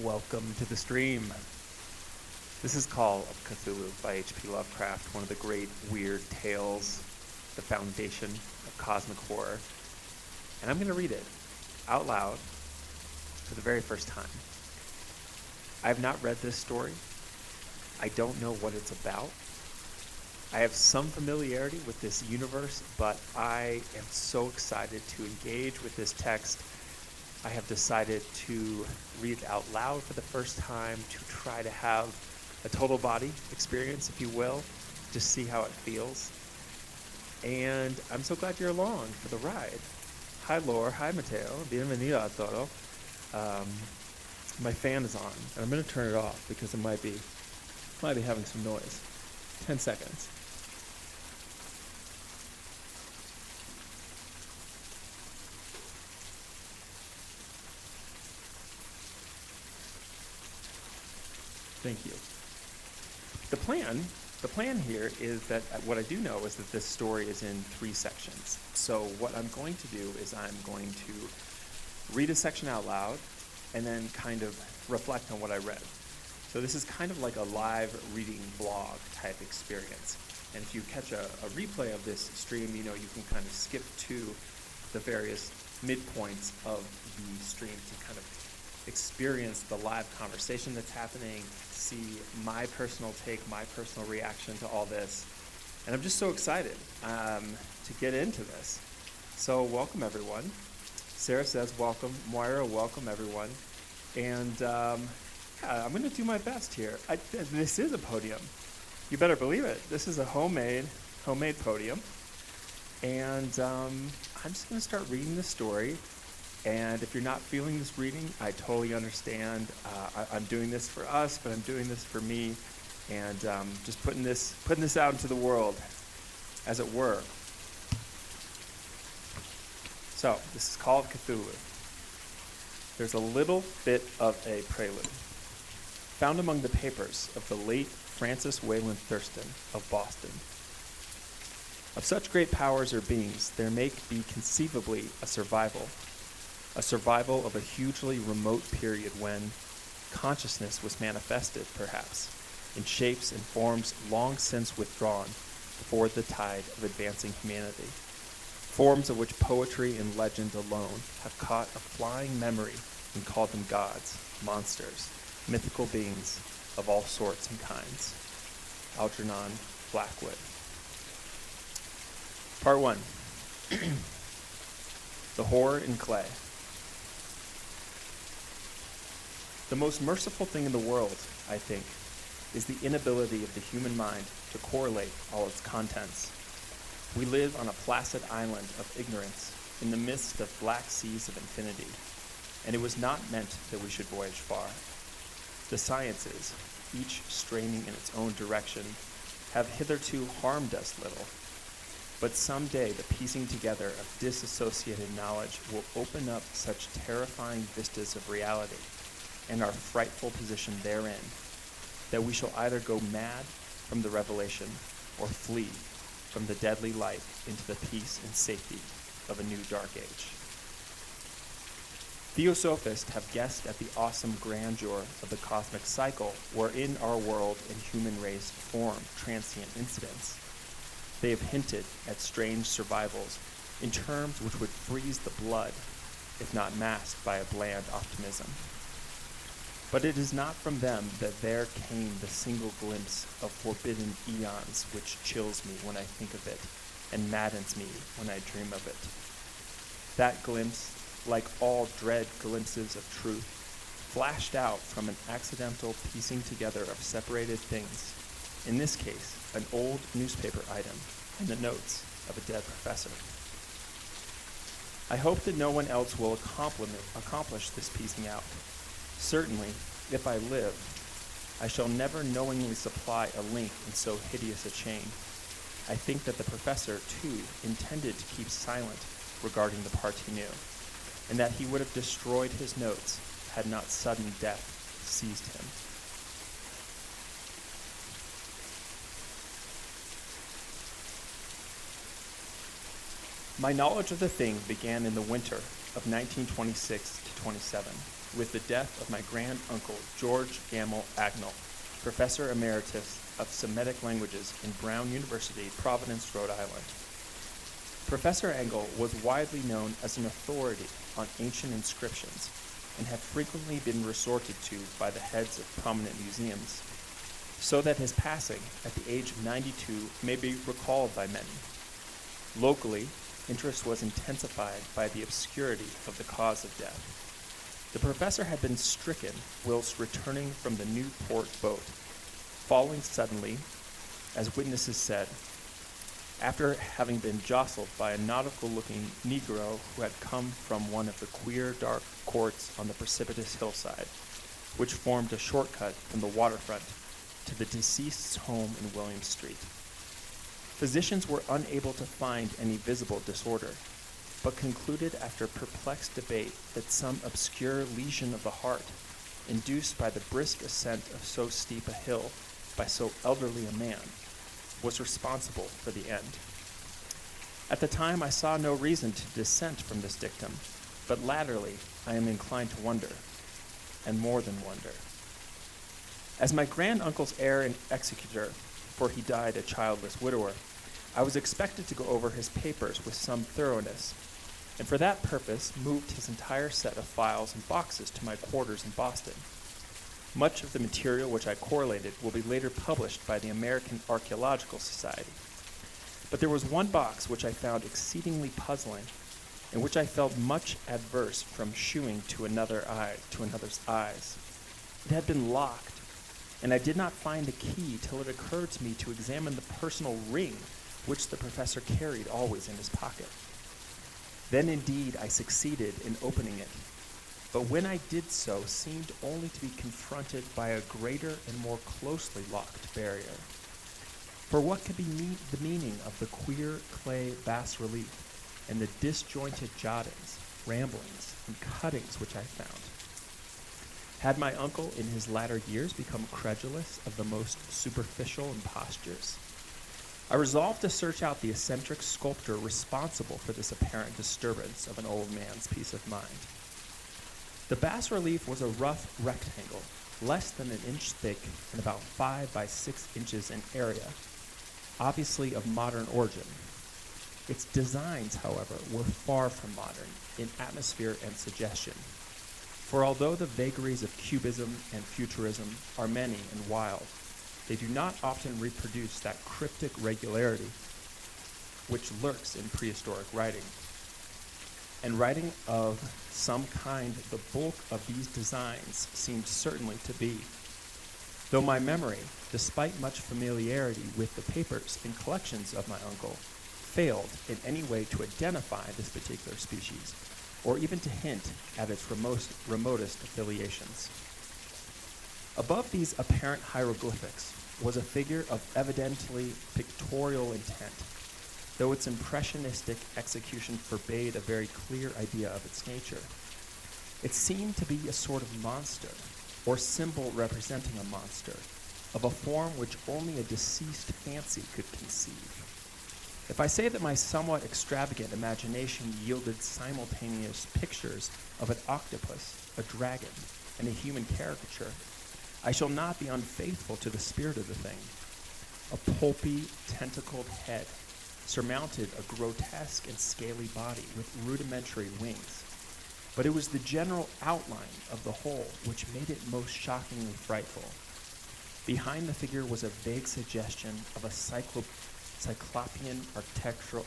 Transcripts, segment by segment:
Welcome to the stream. This is Call of Cthulhu by H.P. Lovecraft, one of the great weird tales, the foundation of cosmic horror. And I'm going to read it out loud for the very first time. I have not read this story. I don't know what it's about. I have some familiarity with this universe, but I am so excited to engage with this text. I have decided to read it out loud for the first time, to try to have a total body experience, if you will, to see how it feels. And I'm so glad you're along for the ride. Hi, Laura. Hi, Mateo. Bienvenido a todo. My fan is on, and I'm going to turn it off because it might be having some noise. 10 seconds. Thank you. The plan here is that what I do know is that this story is in 3 sections. So what I'm going to do is I'm going to read a section out loud and then kind of reflect on what I read. So this is kind of like a live reading blog type experience. And if you catch a replay of this stream, you can kind of skip to the various midpoints of the stream to kind of experience the live conversation that's happening, see my personal take, my personal reaction to all this. And I'm just so excited to get into this. So welcome, everyone. Sarah says welcome. Moira, welcome, everyone. And I'm going to do my best here. This is a podium. You better believe it. This is a homemade podium. And I'm just going to start reading the story. And if you're not feeling this reading, I totally understand. I'm doing this for us, but I'm doing this for me, and just putting this out into the world, as it were. So this is Call of Cthulhu. There's a little bit of a prelude. Found among the papers of the late Francis Wayland Thurston of Boston. Of such great powers or beings, there may be conceivably a survival of a hugely remote period when consciousness was manifested, perhaps, in shapes and forms long since withdrawn before the tide of advancing humanity, forms of which poetry and legend alone have caught a flying memory and called them gods, monsters, mythical beings of all sorts and kinds. Algernon Blackwood. Part 1. The Horror in Clay. The most merciful thing in the world, I think, is the inability of the human mind to correlate all its contents. We live on a placid island of ignorance in the midst of black seas of infinity, and it was not meant that we should voyage far. The sciences, each straining in its own direction, have hitherto harmed us little, but someday the piecing together of disassociated knowledge will open up such terrifying vistas of reality and our frightful position therein, that we shall either go mad from the revelation or flee from the deadly light into the peace and safety of a new dark age. Theosophists have guessed at the awesome grandeur of the cosmic cycle wherein our world and human race form transient incidents. They have hinted at strange survivals in terms which would freeze the blood, if not masked by a bland optimism. But it is not from them that there came the single glimpse of forbidden eons which chills me when I think of it and maddens me when I dream of it. That glimpse, like all dread glimpses of truth, flashed out from an accidental piecing together of separated things, in this case, an old newspaper item and the notes of a dead professor. I hope that no one else will accomplish this piecing out. Certainly, if I live, I shall never knowingly supply a link in so hideous a chain. I think that the professor, too, intended to keep silent regarding the part he knew, and that he would have destroyed his notes had not sudden death seized him. My knowledge of the thing began in the winter of 1926 to 27. with the death of my grand-uncle George Gamble Agnall, Professor Emeritus of Semitic Languages in Brown University, Providence, Rhode Island. Professor Agnall was widely known as an authority on ancient inscriptions and had frequently been resorted to by the heads of prominent museums, so that his passing at the age of 92 may be recalled by many. Locally, interest was intensified by the obscurity of the cause of death. The professor had been stricken whilst returning from the Newport boat, falling suddenly, as witnesses said, after having been jostled by a nautical-looking Negro who had come from one of the queer, dark courts on the precipitous hillside, which formed a shortcut from the waterfront to the deceased's home in William Street. Physicians were unable to find any visible disorder, but concluded after perplexed debate that some obscure lesion of the heart, induced by the brisk ascent of so steep a hill by so elderly a man, was responsible for the end. At the time, I saw no reason to dissent from this dictum, but latterly I am inclined to wonder, and more than wonder. As my granduncle's heir and executor, for he died a childless widower, I was expected to go over his papers with some thoroughness, and for that purpose moved his entire set of files and boxes to my quarters in Boston. Much of the material which I correlated will be later published by the American Archaeological Society. But there was one box which I found exceedingly puzzling, and which I felt much adverse from shewing to another's eyes. It had been locked, and I did not find the key till it occurred to me to examine the personal ring which the professor carried always in his pocket. Then indeed I succeeded in opening it, but when I did so, seemed only to be confronted by a greater and more closely locked barrier. For what could be the meaning of the queer clay bas-relief and the disjointed jottings, ramblings, and cuttings which I found? Had my uncle in his latter years become credulous of the most superficial impostures? I resolved to search out the eccentric sculptor responsible for this apparent disturbance of an old man's peace of mind. The bas-relief was a rough rectangle, less than an inch thick and about 5 by 6 inches in area, obviously of modern origin. Its designs, however, were far from modern in atmosphere and suggestion. For although the vagaries of cubism and futurism are many and wild, they do not often reproduce that cryptic regularity which lurks in prehistoric writing. And writing of some kind, the bulk of these designs seemed certainly to be. Though my memory, despite much familiarity with the papers and collections of my uncle, failed in any way to identify this particular species, or even to hint at its remotest affiliations. Above these apparent hieroglyphics was a figure of evidently pictorial intent, though its impressionistic execution forbade a very clear idea of its nature. It seemed to be a sort of monster, or symbol representing a monster, of a form which only a deceased fancy could conceive. If I say that my somewhat extravagant imagination yielded simultaneous pictures of an octopus, a dragon, and a human caricature, I shall not be unfaithful to the spirit of the thing. A pulpy, tentacled head surmounted a grotesque and scaly body with rudimentary wings. But it was the general outline of the whole which made it most shockingly frightful. Behind the figure was a vague suggestion of a cyclopean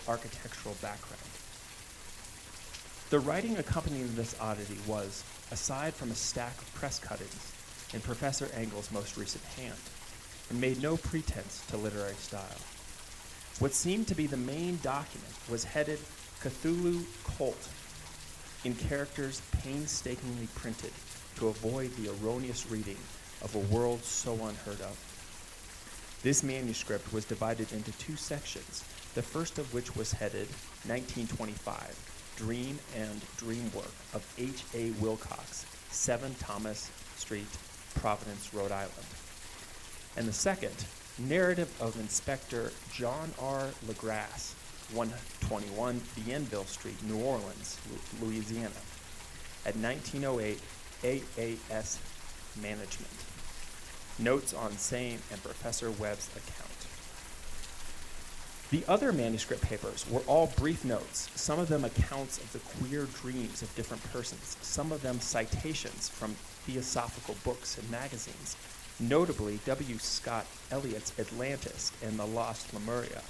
architectural background. The writing accompanying this oddity was, aside from a stack of press cuttings, in Professor Angall's most recent hand, and made no pretense to literary style. What seemed to be the main document was headed CTHULU Cult in characters painstakingly printed to avoid the erroneous reading of a world so unheard of. This manuscript was divided into 2 sections, the first of which was headed 1925, Dream and Dream Work of H.A. Wilcox, 7 Thomas Street, Providence, Rhode Island. And the second, Narrative of Inspector John R. LaGrasse, 121 Bienville Street, New Orleans, Louisiana, at 1908 AAS Management. Notes on same and Professor Webb's account. The other manuscript papers were all brief notes, some of them accounts of the queer dreams of different persons, some of them citations from theosophical books and magazines, notably W. Scott Eliot's Atlantis and the Lost Lemuria.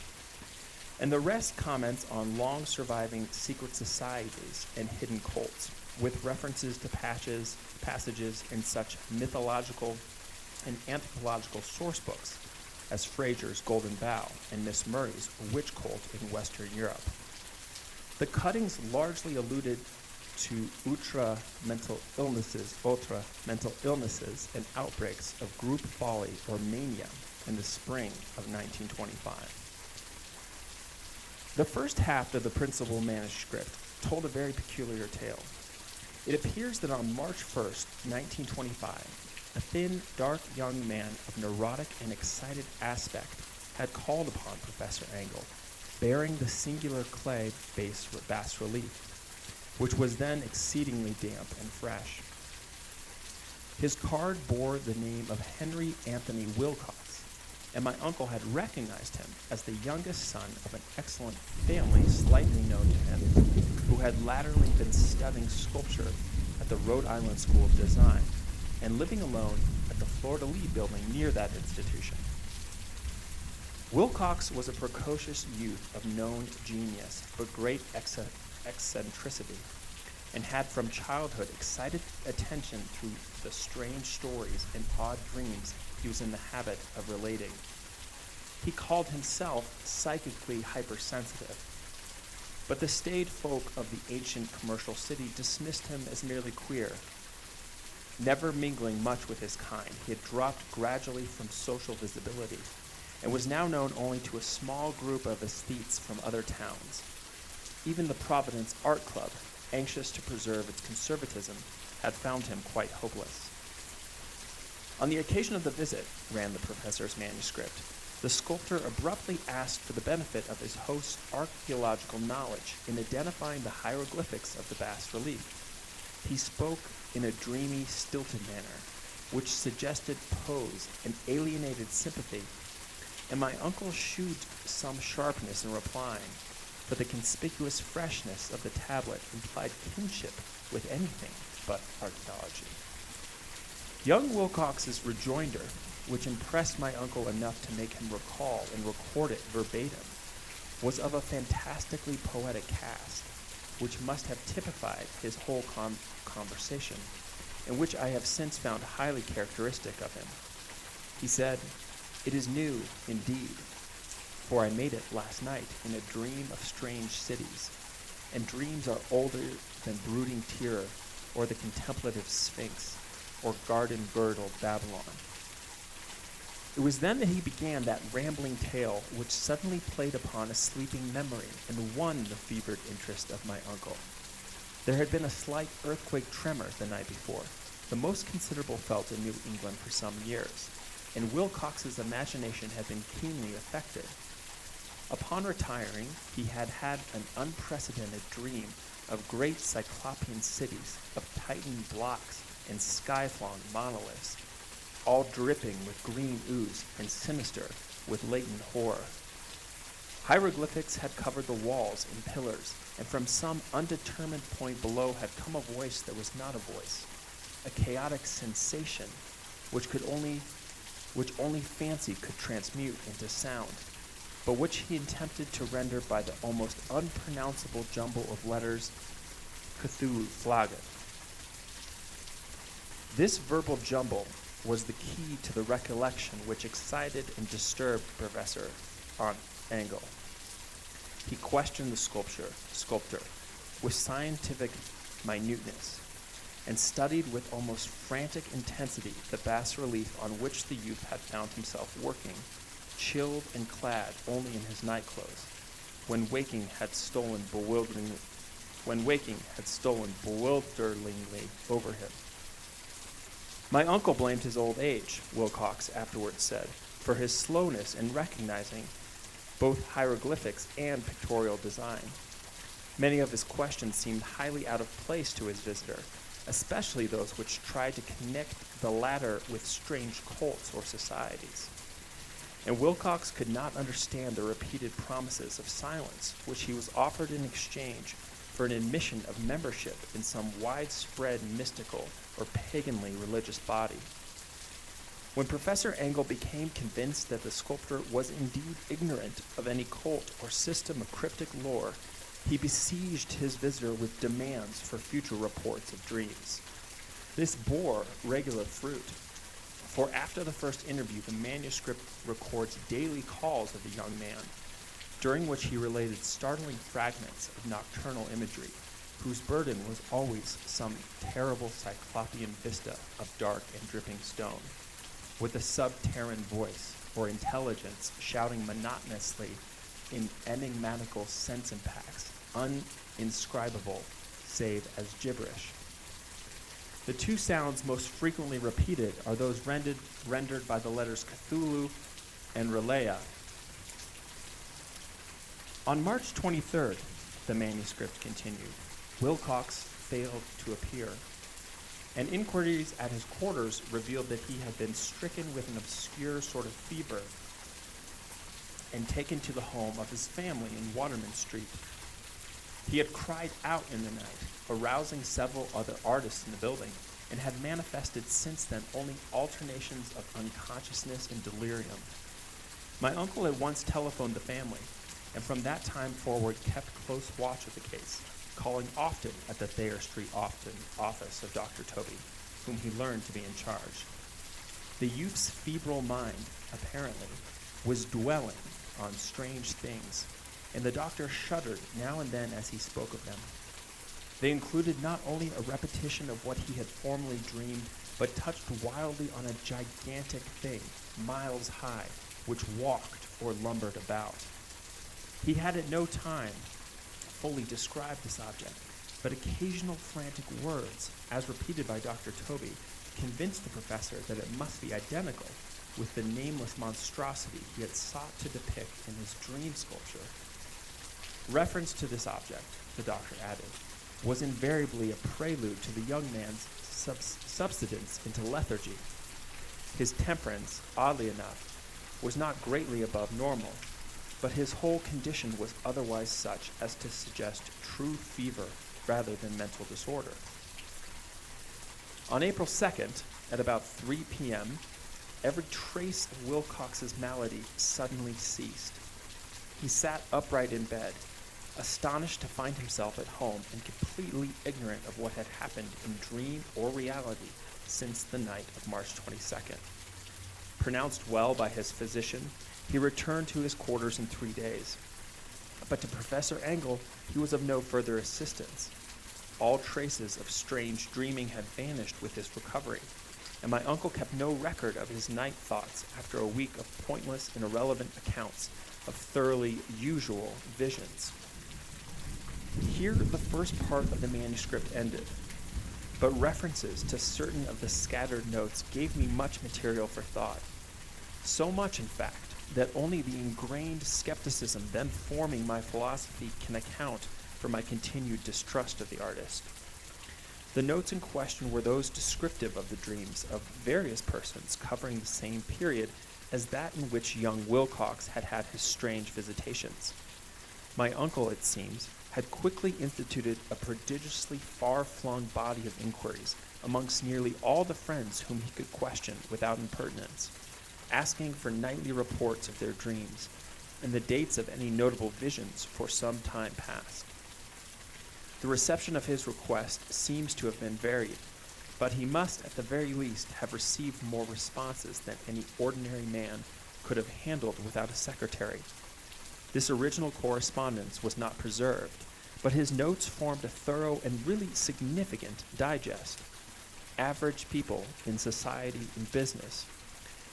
And the rest comments on long-surviving secret societies and hidden cults, with references to passages in such mythological and anthropological source books as Fraser's Golden Bough and Miss Murray's Witch Cult in Western Europe. The cuttings largely alluded to ultra mental illnesses and outbreaks of group folly or mania in the spring of 1925. The first half of the principal manuscript told a very peculiar tale. It appears that on March 1st, 1925, a thin, dark young man of neurotic and excited aspect had called upon Professor Engel, bearing the singular clay bas relief, which was then exceedingly damp and fresh. His card bore the name of Henry Anthony Wilcox, and my uncle had recognized him as the youngest son of an excellent family slightly known to him, who had latterly been studying sculpture at the Rhode Island School of Design and living alone at the Fleur-de-Lis building near that institution. Wilcox was a precocious youth of known genius but great eccentricity, and had from childhood excited attention through the strange stories and odd dreams he was in the habit of relating. He called himself psychically hypersensitive, but the staid folk of the ancient commercial city dismissed him as merely queer. Never mingling much with his kind, he had dropped gradually from social visibility and was now known only to a small group of aesthetes from other towns. Even the Providence Art Club, anxious to preserve its conservatism, had found him quite hopeless. On the occasion of the visit, ran the professor's manuscript, the sculptor abruptly asked for the benefit of his host's archaeological knowledge in identifying the hieroglyphics of the bas-relief. He spoke in a dreamy, stilted manner, which suggested pose and alienated sympathy, and my uncle shewed some sharpness in replying, for the conspicuous freshness of the tablet implied kinship with anything but archaeology. Young Wilcox's rejoinder, which impressed my uncle enough to make him recall and record it verbatim, was of a fantastically poetic cast, which must have typified his whole conversation, and which I have since found highly characteristic of him. He said, "It is new, indeed, for I made it last night in a dream of strange cities, and dreams are older than brooding terror, or the contemplative Sphinx, or garden-girdled Babylon." It was then that he began that rambling tale which suddenly played upon a sleeping memory and won the fevered interest of my uncle. There had been a slight earthquake tremor the night before, the most considerable felt in New England for some years, and Wilcox's imagination had been keenly affected. Upon retiring, he had had an unprecedented dream of great cyclopean cities, of Titan blocks and sky-flung monoliths, all dripping with green ooze and sinister with latent horror. Hieroglyphics had covered the walls and pillars, and from some undetermined point below had come a voice that was not a voice, a chaotic sensation which only fancy could transmute into sound, but which he attempted to render by the almost unpronounceable jumble of letters CTHULU flaget. This verbal jumble was the key to the recollection which excited and disturbed Professor Engel. He questioned the sculptor with scientific minuteness, and studied with almost frantic intensity the bas-relief on which the youth had found himself working, chilled and clad only in his nightclothes, when waking had stolen bewilderingly over him. My uncle blamed his old age, Wilcox afterwards said, for his slowness in recognizing both hieroglyphics and pictorial design. Many of his questions seemed highly out of place to his visitor, especially those which tried to connect the latter with strange cults or societies. And Wilcox could not understand the repeated promises of silence which he was offered in exchange for an admission of membership in some widespread mystical or paganly religious body. When Professor Engel became convinced that the sculptor was indeed ignorant of any cult or system of cryptic lore, he besieged his visitor with demands for future reports of dreams. This bore regular fruit, for after the first interview, the manuscript records daily calls of the young man, during which he related startling fragments of nocturnal imagery, whose burden was always some terrible cyclopean vista of dark and dripping stone, with a sub-Terran voice or intelligence shouting monotonously in enigmatical sense impacts, uninscribable save as gibberish. The two sounds most frequently repeated are those rendered by the letters CTHULU and Relea. On March 23rd, the manuscript continued, Wilcox failed to appear, and inquiries at his quarters revealed that he had been stricken with an obscure sort of fever and taken to the home of his family in Waterman Street. He had cried out in the night, arousing several other artists in the building, and had manifested since then only alternations of unconsciousness and delirium. My uncle had once telephoned the family, and from that time forward kept close watch of the case, calling often at the Thayer Street office of Dr. Toby, whom he learned to be in charge. The youth's febrile mind, apparently, was dwelling on strange things, and the doctor shuddered now and then as he spoke of them. They included not only a repetition of what he had formerly dreamed, but touched wildly on a gigantic thing, miles high, which walked or lumbered about. He had at no time fully described this object, but occasional frantic words, as repeated by Dr. Toby, convinced the professor that it must be identical with the nameless monstrosity he had sought to depict in his dream sculpture. Reference to this object, the doctor added, was invariably a prelude to the young man's subsidence into lethargy. His temperance, oddly enough, was not greatly above normal, but his whole condition was otherwise such as to suggest true fever rather than mental disorder. On April 2nd, at about 3 p.m., every trace of Wilcox's malady suddenly ceased. He sat upright in bed, astonished to find himself at home and completely ignorant of what had happened in dream or reality since the night of March 22nd. Pronounced well by his physician, he returned to his quarters in 3 days. But to Professor Engel, he was of no further assistance. All traces of strange dreaming had vanished with his recovery, and my uncle kept no record of his night thoughts after a week of pointless and irrelevant accounts of thoroughly usual visions. Here the first part of the manuscript ended, but references to certain of the scattered notes gave me much material for thought. So much, in fact, that only the ingrained skepticism then forming my philosophy can account for my continued distrust of the artist. The notes in question were those descriptive of the dreams of various persons covering the same period as that in which young Wilcox had had his strange visitations. My uncle, it seems, had quickly instituted a prodigiously far-flung body of inquiries amongst nearly all the friends whom he could question without impertinence, asking for nightly reports of their dreams and the dates of any notable visions for some time past. The reception of his request seems to have been varied, but he must at the very least have received more responses than any ordinary man could have handled without a secretary. This original correspondence was not preserved, but his notes formed a thorough and really significant digest. Average people in society and business,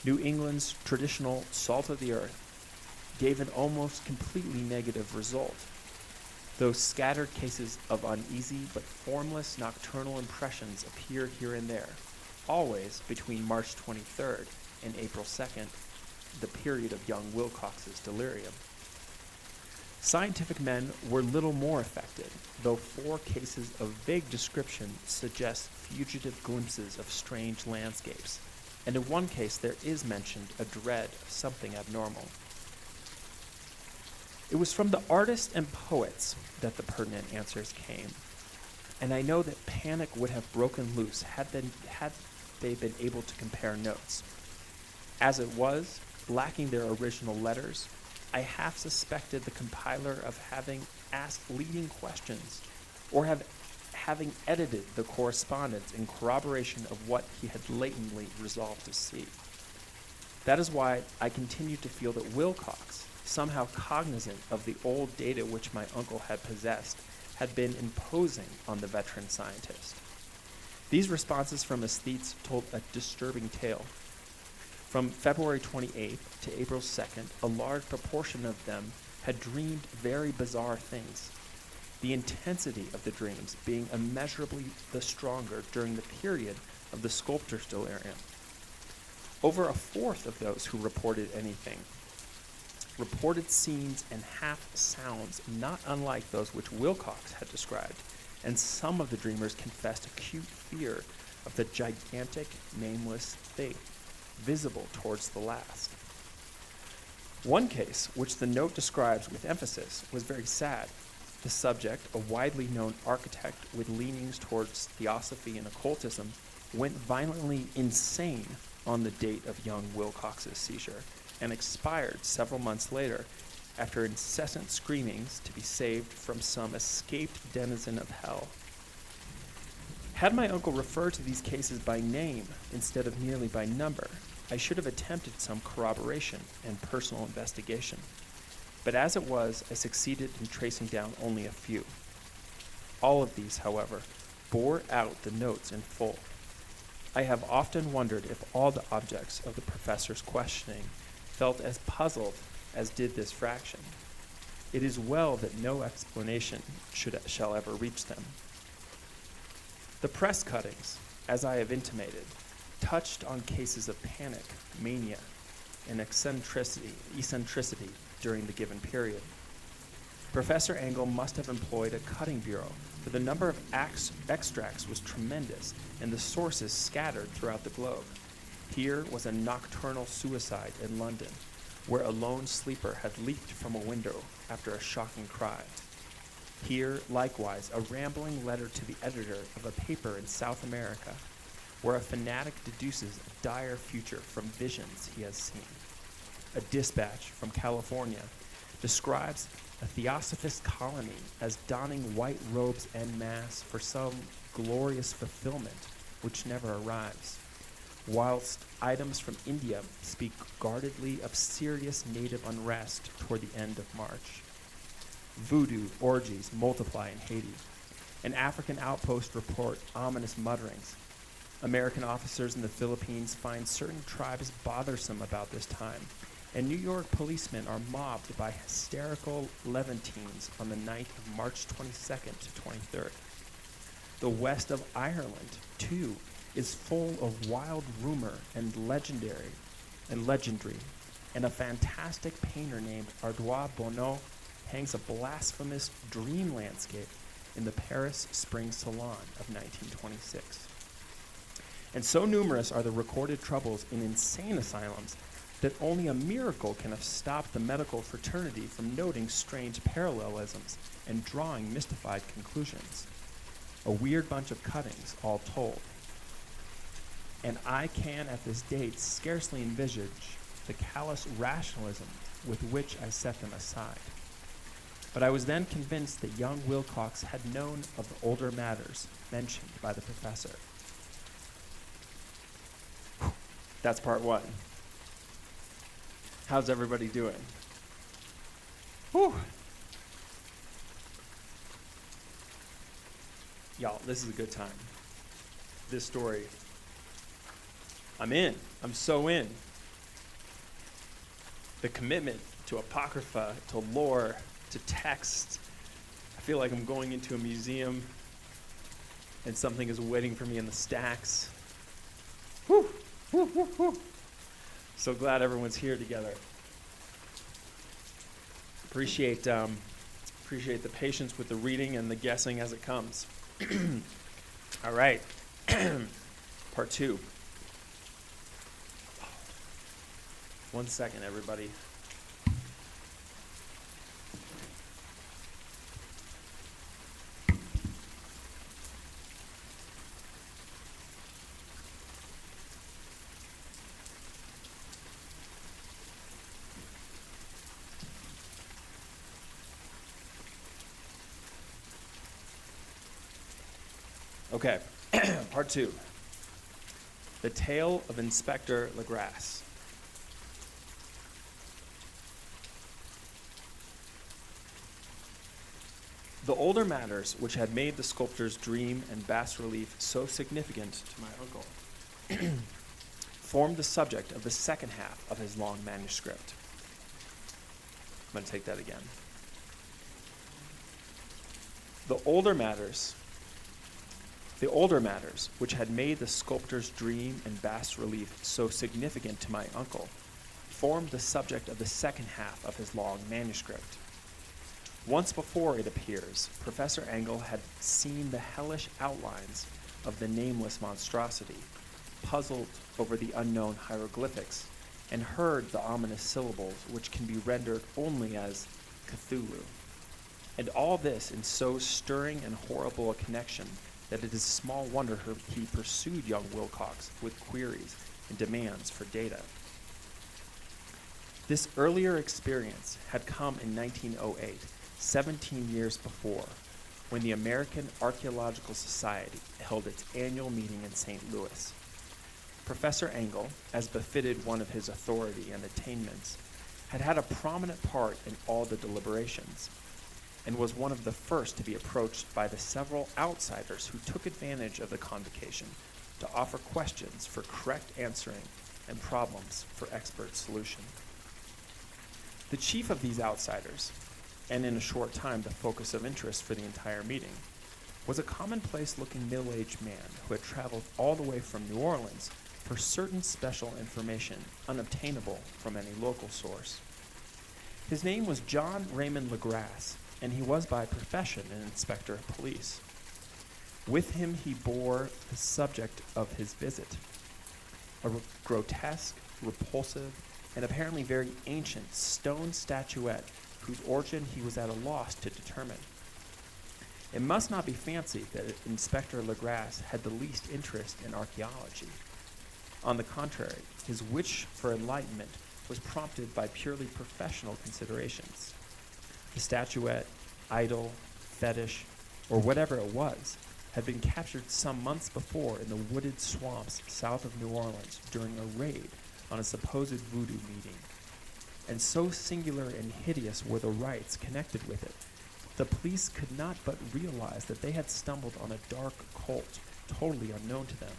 New England's traditional salt of the earth, gave an almost completely negative result. Those scattered cases of uneasy but formless nocturnal impressions appeared here and there, always between March 23rd and April 2nd, the period of young Wilcox's delirium. Scientific men were little more affected, though 4 cases of vague description suggest fugitive glimpses of strange landscapes, and in one case there is mentioned a dread of something abnormal. It was from the artists and poets that the pertinent answers came, and I know that panic would have broken loose had they been able to compare notes. As it was, lacking their original letters, I half suspected the compiler of having asked leading questions or having edited the correspondence in corroboration of what he had latently resolved to see. That is why I continued to feel that Wilcox, somehow cognizant of the old data which my uncle had possessed, had been imposing on the veteran scientist. These responses from aesthetes told a disturbing tale. From February 28th to April 2nd, a large proportion of them had dreamed very bizarre things, the intensity of the dreams being immeasurably the stronger during the period of the sculptor's delirium. Over a fourth of those who reported anything reported scenes and half sounds not unlike those which Wilcox had described, and some of the dreamers confessed acute fear of the gigantic, nameless thing, visible towards the last. One case, which the note describes with emphasis, was very sad. The subject, a widely known architect with leanings towards theosophy and occultism, went violently insane on the date of young Wilcox's seizure, and expired several months later after incessant screamings to be saved from some escaped denizen of hell. Had my uncle referred to these cases by name instead of merely by number, I should have attempted some corroboration and personal investigation. But as it was, I succeeded in tracing down only a few. All of these, however, bore out the notes in full. I have often wondered if all the objects of the professor's questioning felt as puzzled as did this fraction. It is well that no explanation shall ever reach them. The press cuttings, as I have intimated, touched on cases of panic, mania, and eccentricity during the given period. Professor Engel must have employed a cutting bureau, for the number of extracts was tremendous and the sources scattered throughout the globe. Here was a nocturnal suicide in London, where a lone sleeper had leaped from a window after a shocking cry. Here, likewise, a rambling letter to the editor of a paper in South America, where a fanatic deduces a dire future from visions he has seen. A dispatch from California describes a theosophist colony as donning white robes en masse for some glorious fulfillment which never arrives, whilst items from India speak guardedly of serious native unrest toward the end of March. Voodoo orgies multiply in Haiti. An African outpost report ominous mutterings. American officers in the Philippines find certain tribes bothersome about this time, and New York policemen are mobbed by hysterical Levantines on the night of March 22nd to 23rd. The west of Ireland, too, is full of wild rumor and legendry, and a fantastic painter named Ardois Bonneau hangs a blasphemous dream landscape in the Paris Spring Salon of 1926. And so numerous are the recorded troubles in insane asylums that only a miracle can have stopped the medical fraternity from noting strange parallelisms and drawing mystified conclusions. A weird bunch of cuttings, all told. And I can, at this date, scarcely envisage the callous rationalism with which I set them aside. But I was then convinced that young Wilcox had known of the older matters mentioned by the professor. That's part one. How's everybody doing? Whew. Y'all, this is a good time. This story, I'm in. I'm so in. The commitment to apocrypha, to lore, to text. I feel like I'm going into a museum and something is waiting for me in the stacks. Whew. Whew, whew, whew. So glad everyone's here together. Appreciate Appreciate the patience with the reading and the guessing as it comes. All right, part 2. 1 second, everybody. Okay, part 2. The Tale of Inspector Legrasse. The older matters which had made the sculptor's dream and bas-relief so significant to my uncle formed the subject of the second half of his long manuscript. I'm going to take that again. The older matters which had made the sculptor's dream and bas-relief so significant to my uncle formed the subject of the second half of his long manuscript. Once before, it appears, Professor Engel had seen the hellish outlines of the nameless monstrosity, puzzled over the unknown hieroglyphics, and heard the ominous syllables which can be rendered only as CTHULU. And all this in so stirring and horrible a connection that it is small wonder he pursued young Wilcox with queries and demands for data. This earlier experience had come in 1908, 17 years before, when the American Archaeological Society held its annual meeting in St. Louis. Professor Engel, as befitted one of his authority and attainments, had had a prominent part in all the deliberations, and was one of the first to be approached by the several outsiders who took advantage of the convocation to offer questions for correct answering and problems for expert solution. The chief of these outsiders, and in a short time the focus of interest for the entire meeting, was a commonplace-looking middle-aged man who had traveled all the way from New Orleans for certain special information unobtainable from any local source. His name was John Raymond Legrasse, and he was by profession an inspector of police. With him he bore the subject of his visit, a grotesque, repulsive, and apparently very ancient stone statuette whose origin he was at a loss to determine. It must not be fancied that Inspector Legrasse had the least interest in archaeology. On the contrary, his wish for enlightenment was prompted by purely professional considerations. The statuette, idol, fetish, or whatever it was, had been captured some months before in the wooded swamps south of New Orleans during a raid on a supposed voodoo meeting. And so singular and hideous were the rites connected with it, the police could not but realize that they had stumbled on a dark cult totally unknown to them,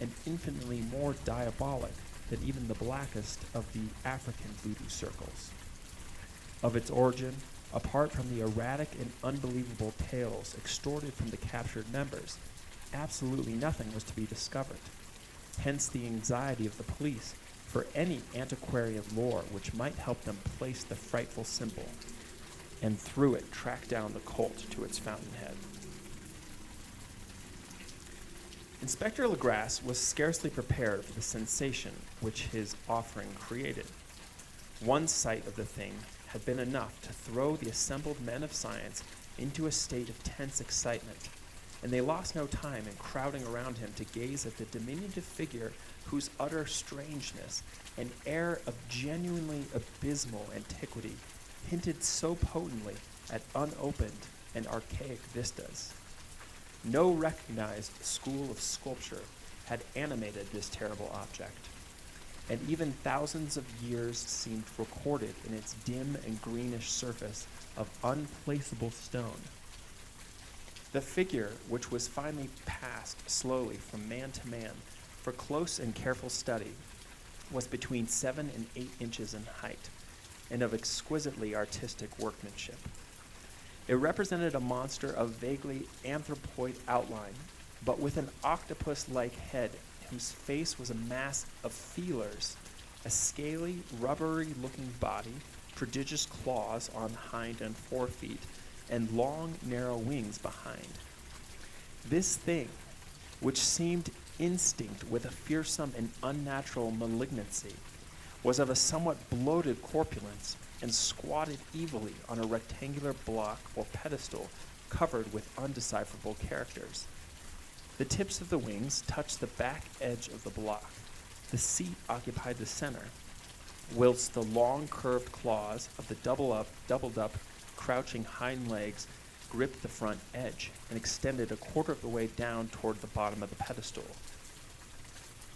and infinitely more diabolic than even the blackest of the African voodoo circles. Of its origin, apart from the erratic and unbelievable tales extorted from the captured members, absolutely nothing was to be discovered. Hence the anxiety of the police for any antiquarian lore which might help them place the frightful symbol, and through it track down the cult to its fountainhead. Inspector Legrasse was scarcely prepared for the sensation which his offering created. One sight of the thing had been enough to throw the assembled men of science into a state of tense excitement, and they lost no time in crowding around him to gaze at the diminutive figure whose utter strangeness and air of genuinely abysmal antiquity hinted so potently at unopened and archaic vistas. No recognized school of sculpture had animated this terrible object, and even thousands of years seemed recorded in its dim and greenish surface of unplaceable stone. The figure, which was finally passed slowly from man to man for close and careful study, was between 7 and 8 inches in height, and of exquisitely artistic workmanship. It represented a monster of vaguely anthropoid outline, but with an octopus-like head whose face was a mass of feelers, a scaly, rubbery-looking body, prodigious claws on hind and forefeet, and long, narrow wings behind. This thing, which seemed instinct with a fearsome and unnatural malignancy, was of a somewhat bloated corpulence and squatted evilly on a rectangular block or pedestal covered with undecipherable characters. The tips of the wings touched the back edge of the block. The seat occupied the center, whilst the long curved claws of the doubled up, crouching hind legs gripped the front edge and extended a quarter of the way down toward the bottom of the pedestal.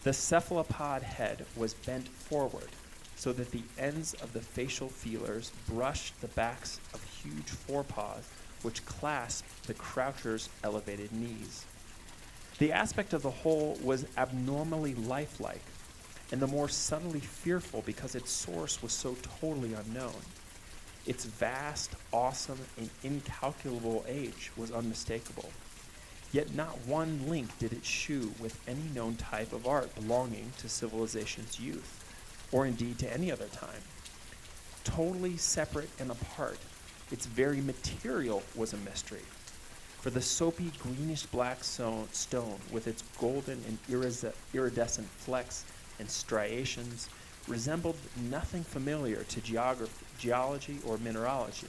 The cephalopod head was bent forward so that the ends of the facial feelers brushed the backs of huge forepaws which clasped the croucher's elevated knees. The aspect of the whole was abnormally lifelike, and the more subtly fearful because its source was so totally unknown. Its vast, awesome, and incalculable age was unmistakable. Yet not one link did it shew with any known type of art belonging to civilization's youth, or indeed to any other time. Totally separate and apart, its very material was a mystery. For the soapy greenish-black stone with its golden and iridescent flecks and striations resembled nothing familiar to geology or mineralogy.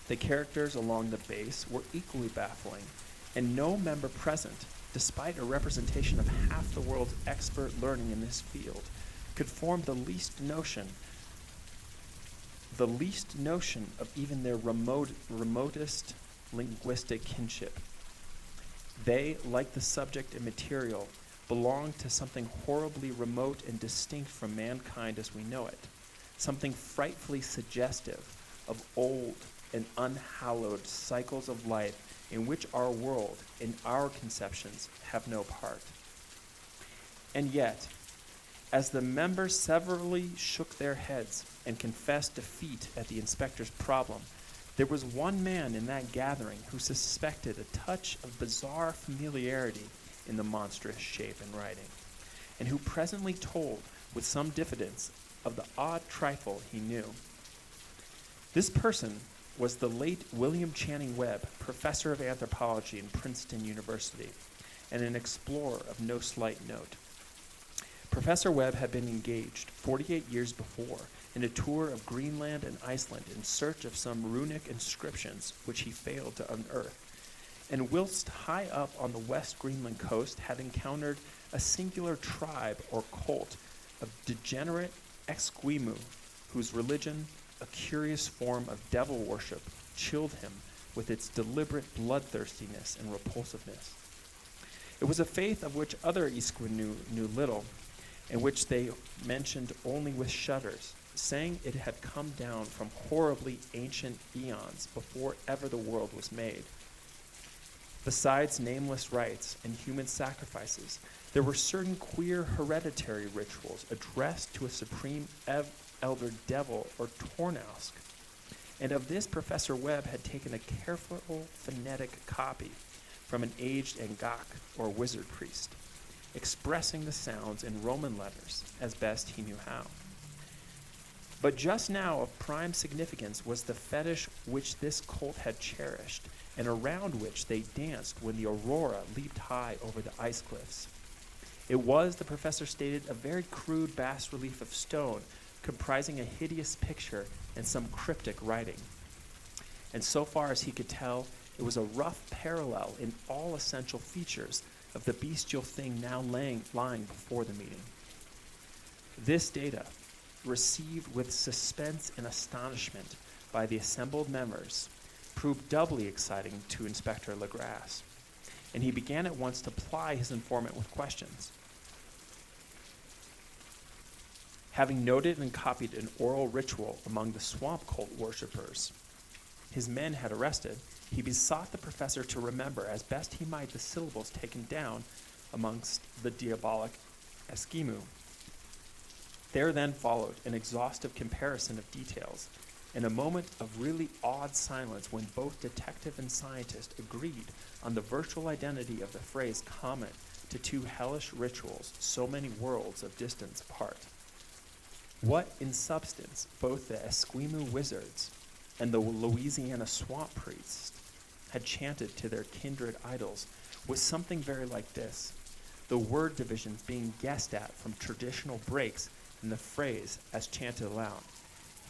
The characters along the base were equally baffling, and no member present, despite a representation of half the world's expert learning in this field, could form the least notion of even their remotest linguistic kinship. They, like the subject and material, belonged to something horribly remote and distinct from mankind as we know it, something frightfully suggestive of old and unhallowed cycles of life in which our world and our conceptions have no part. And yet, as the members severally shook their heads and confessed defeat at the inspector's problem, there was one man in that gathering who suspected a touch of bizarre familiarity in the monstrous shape and writing, and who presently told with some diffidence of the odd trifle he knew. This person was the late William Channing Webb, professor of anthropology in Princeton University, and an explorer of no slight note. Professor Webb had been engaged 48 years before in a tour of Greenland and Iceland in search of some runic inscriptions which he failed to unearth, and whilst high up on the West Greenland coast had encountered a singular tribe or cult of degenerate Esquimaux, whose religion, a curious form of devil worship, chilled him with its deliberate bloodthirstiness and repulsiveness. It was a faith of which other Esquimaux knew little, and which they mentioned only with shudders, saying it had come down from horribly ancient eons before ever the world was made. Besides nameless rites and human sacrifices, there were certain queer hereditary rituals addressed to a supreme elder devil or Tornausk, and of this Professor Webb had taken a careful phonetic copy from an aged Angak or wizard priest, expressing the sounds in Roman letters as best he knew how. But just now of prime significance was the fetish which this cult had cherished, and around which they danced when the aurora leaped high over the ice cliffs. It was, the professor stated, a very crude bas-relief of stone, comprising a hideous picture and some cryptic writing. And so far as he could tell, it was a rough parallel in all essential features of the bestial thing now lying before the meeting. This data, received with suspense and astonishment by the assembled members, proved doubly exciting to Inspector Legrasse, and he began at once to ply his informant with questions. Having noted and copied an oral ritual among the swamp cult worshippers his men had arrested, he besought the professor to remember as best he might the syllables taken down amongst the diabolic Esquimaux. There then followed an exhaustive comparison of details, and a moment of really awed silence when both detective and scientist agreed on the virtual identity of the phrase common to two hellish rituals so many worlds of distance apart. What, in substance, both the Esquimaux wizards and the Louisiana swamp priests had chanted to their kindred idols was something very like this, the word divisions being guessed at from traditional breaks in the phrase as chanted aloud.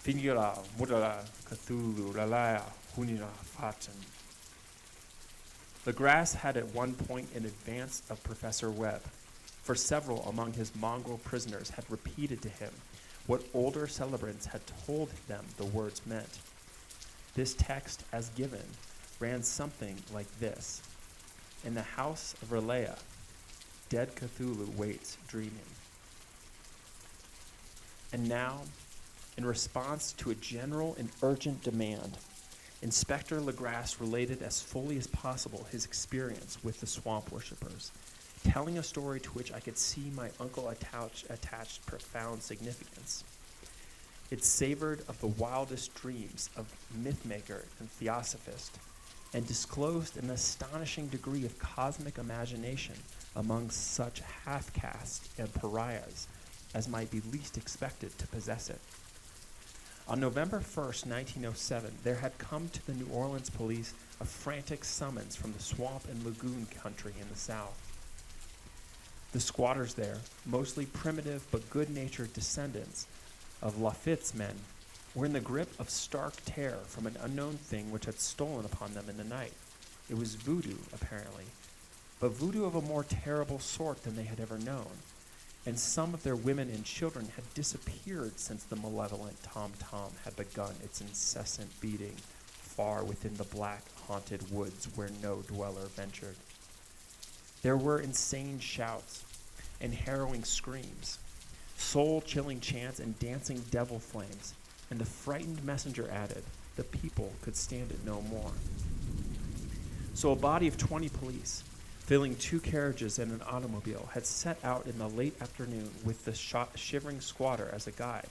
Finira, Mudala, Cthulhu, Lalaya, Hunira, Fatin. Legrasse had at one point in advance of Professor Webb, for several among his mongrel prisoners had repeated to him what older celebrants had told them the words meant. This text, as given, ran something like this. In the house of Relea, dead Cthulhu waits dreaming. And now, in response to a general and urgent demand, Inspector Legrasse related as fully as possible his experience with the swamp worshippers, telling a story to which I could see my uncle attached profound significance. It savored of the wildest dreams of mythmaker and theosophist, and disclosed an astonishing degree of cosmic imagination among such half-castes and pariahs as might be least expected to possess it. On November 1st, 1907, there had come to the New Orleans police a frantic summons from the swamp and lagoon country in the South. The squatters there, mostly primitive but good-natured descendants of Lafitte's men, were in the grip of stark terror from an unknown thing which had stolen upon them in the night. It was voodoo, apparently, but voodoo of a more terrible sort than they had ever known, and some of their women and children had disappeared since the malevolent tom-tom had begun its incessant beating far within the black, haunted woods where no dweller ventured. There were insane shouts and harrowing screams, soul-chilling chants and dancing devil flames, and the frightened messenger added, the people could stand it no more. So a body of 20 police, filling 2 carriages and an automobile, had set out in the late afternoon with the shivering squatter as a guide.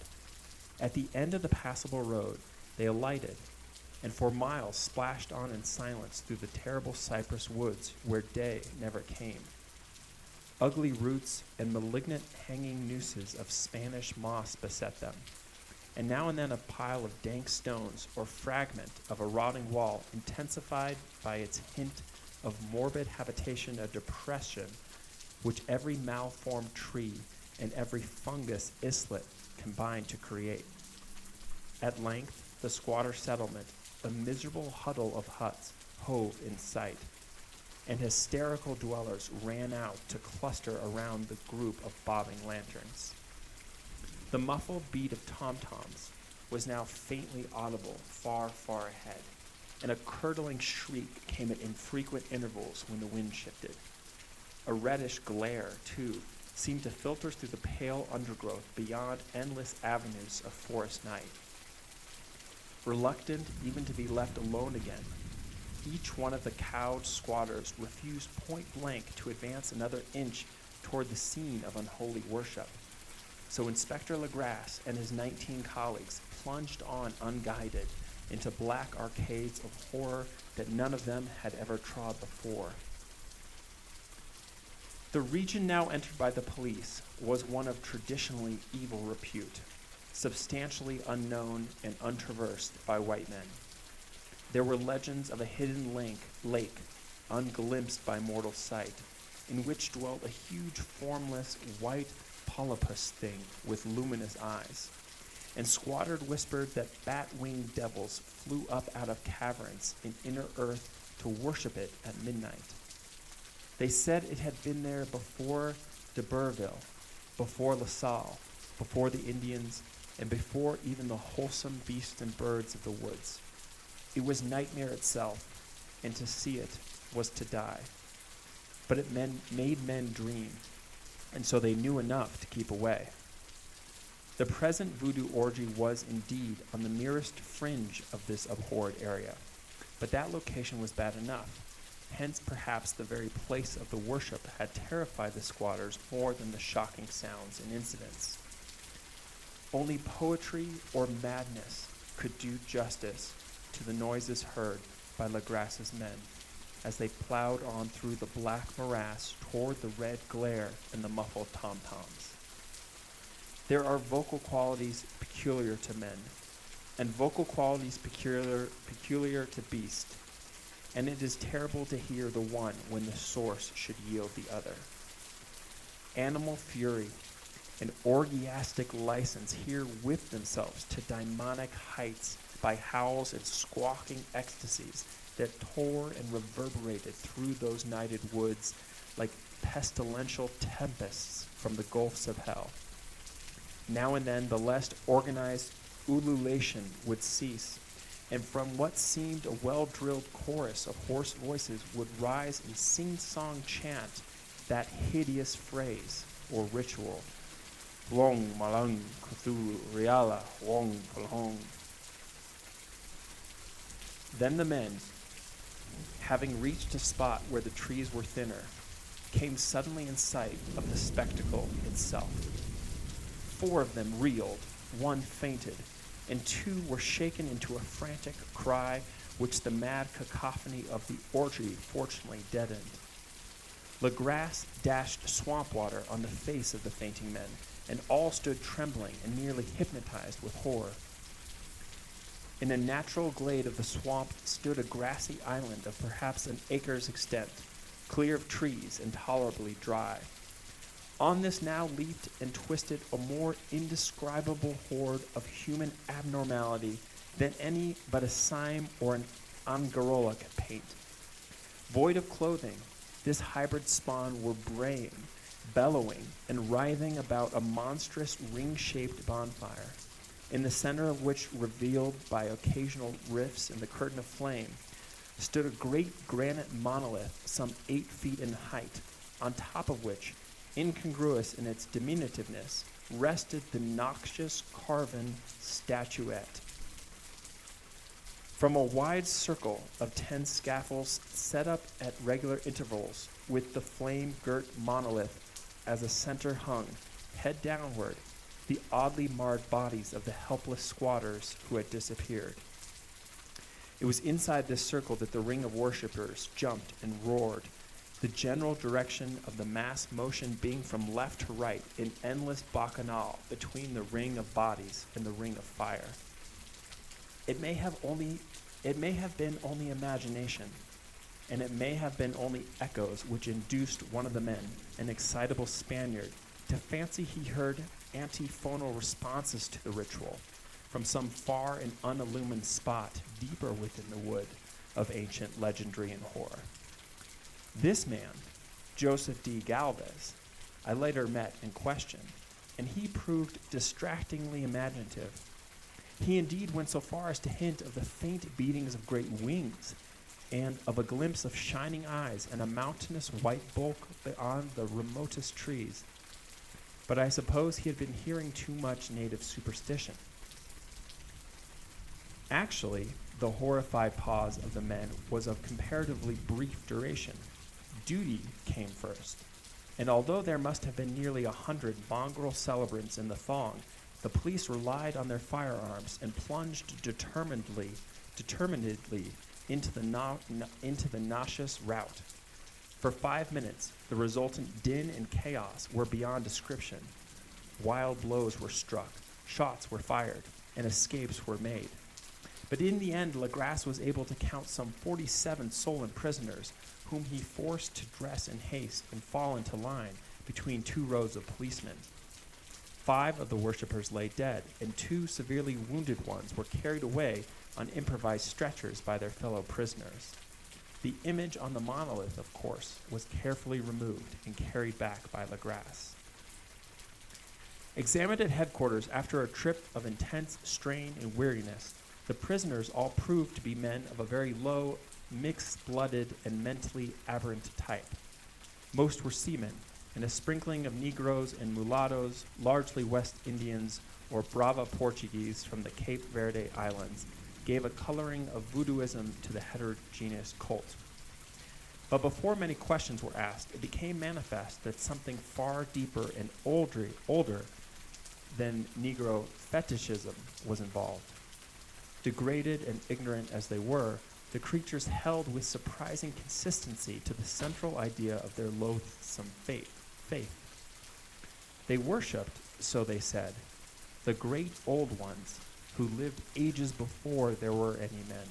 At the end of the passable road, they alighted, and for miles splashed on in silence through the terrible cypress woods where day never came. Ugly roots and malignant hanging nooses of Spanish moss beset them, and now and then a pile of dank stones or fragment of a rotting wall intensified by its hint of morbid habitation, a depression which every malformed tree and every fungus islet combined to create. At length, the squatter settlement, a miserable huddle of huts, hove in sight, and hysterical dwellers ran out to cluster around the group of bobbing lanterns. The muffled beat of tom-toms was now faintly audible far, far ahead, and a curdling shriek came at infrequent intervals when the wind shifted. A reddish glare, too, seemed to filter through the pale undergrowth beyond endless avenues of forest night. Reluctant even to be left alone again, each one of the cowed squatters refused point blank to advance another inch toward the scene of unholy worship. So Inspector Legrasse and his 19 colleagues plunged on unguided into black arcades of horror that none of them had ever trod before. The region now entered by the police was one of traditionally evil repute, substantially unknown and untraversed by white men. There were legends of a hidden lake, unglimpsed by mortal sight, in which dwelt a huge formless white polypus thing with luminous eyes, and squatters whispered that bat-winged devils flew up out of caverns in inner earth to worship it at midnight. They said it had been there before d'Iberville, before La Salle, before the Indians, and before even the wholesome beasts and birds of the woods. It was nightmare itself, and to see it was to die. But it made men dream, and so they knew enough to keep away. The present voodoo orgy was indeed on the merest fringe of this abhorred area, but that location was bad enough. Hence, perhaps the very place of the worship had terrified the squatters more than the shocking sounds and incidents. Only poetry or madness could do justice to the noises heard by Legrasse's men as they plowed on through the black morass toward the red glare and the muffled tom-toms. There are vocal qualities peculiar to men, and vocal qualities peculiar to beast, and it is terrible to hear the one when the source should yield the other. Animal fury and orgiastic license here whipped themselves to demonic heights by howls and squawking ecstasies that tore and reverberated through those nighted woods like pestilential tempests from the gulfs of hell. Now and then the less organized ululation would cease, and from what seemed a well-drilled chorus of hoarse voices would rise in sing-song chant that hideous phrase or ritual. Wong malang Cthulhu Riala Wong Palhong. Then the men, having reached a spot where the trees were thinner, came suddenly in sight of the spectacle itself. 4 of them reeled, 1 fainted, and 2 were shaken into a frantic cry which the mad cacophony of the orgy fortunately deadened. Legras dashed swamp water on the face of the fainting men, and all stood trembling and nearly hypnotized with horror. In a natural glade of the swamp stood a grassy island of perhaps an acre's extent, clear of trees and tolerably dry. On this now leaped and twisted a more indescribable horde of human abnormality than any but a Sime or an Angarola could paint. Void of clothing, this hybrid spawn were braying, bellowing, and writhing about a monstrous ring-shaped bonfire, in the center of which, revealed by occasional rifts in the curtain of flame, stood a great granite monolith some 8 feet in height, on top of which, incongruous in its diminutiveness, rested the noxious carven statuette. From a wide circle of 10 scaffolds set up at regular intervals, with the flame-girt monolith as a center hung, head downward, the oddly marred bodies of the helpless squatters who had disappeared. It was inside this circle that the ring of worshippers jumped and roared, the general direction of the mass motion being from left to right in endless bacchanal between the ring of bodies and the ring of fire. It may have been only imagination, and it may have been only echoes which induced one of the men, an excitable Spaniard, to fancy he heard antiphonal responses to the ritual from some far and unillumined spot deeper within the wood of ancient legendry and horror. This man, Joseph D. Galvez, I later met and questioned, and he proved distractingly imaginative. He indeed went so far as to hint of the faint beatings of great wings, and of a glimpse of shining eyes and a mountainous white bulk beyond the remotest trees. But I suppose he had been hearing too much native superstition. Actually, the horrified pause of the men was of comparatively brief duration. Duty came first, and although there must have been nearly 100 mongrel celebrants in the thong, the police relied on their firearms and plunged determinedly into the nauseous rout. For 5 minutes, the resultant din and chaos were beyond description. Wild blows were struck, shots were fired, and escapes were made. But in the end, Legras was able to count some 47 stolen prisoners, whom he forced to dress in haste and fall into line between 2 rows of policemen. 5 of the worshippers lay dead, and 2 severely wounded ones were carried away on improvised stretchers by their fellow prisoners. The image on the monolith, of course, was carefully removed and carried back by Legras. Examined at headquarters after a trip of intense strain and weariness, the prisoners all proved to be men of a very low, mixed-blooded, and mentally aberrant type. Most were seamen, and a sprinkling of Negroes and mulattoes, largely West Indians or Brava Portuguese from the Cape Verde Islands, gave a coloring of voodooism to the heterogeneous cult. But before many questions were asked, it became manifest that something far deeper and older than Negro fetishism was involved. Degraded and ignorant as they were, the creatures held with surprising consistency to the central idea of their loathsome faith. They worshipped, so they said, the great old ones, who lived ages before there were any men,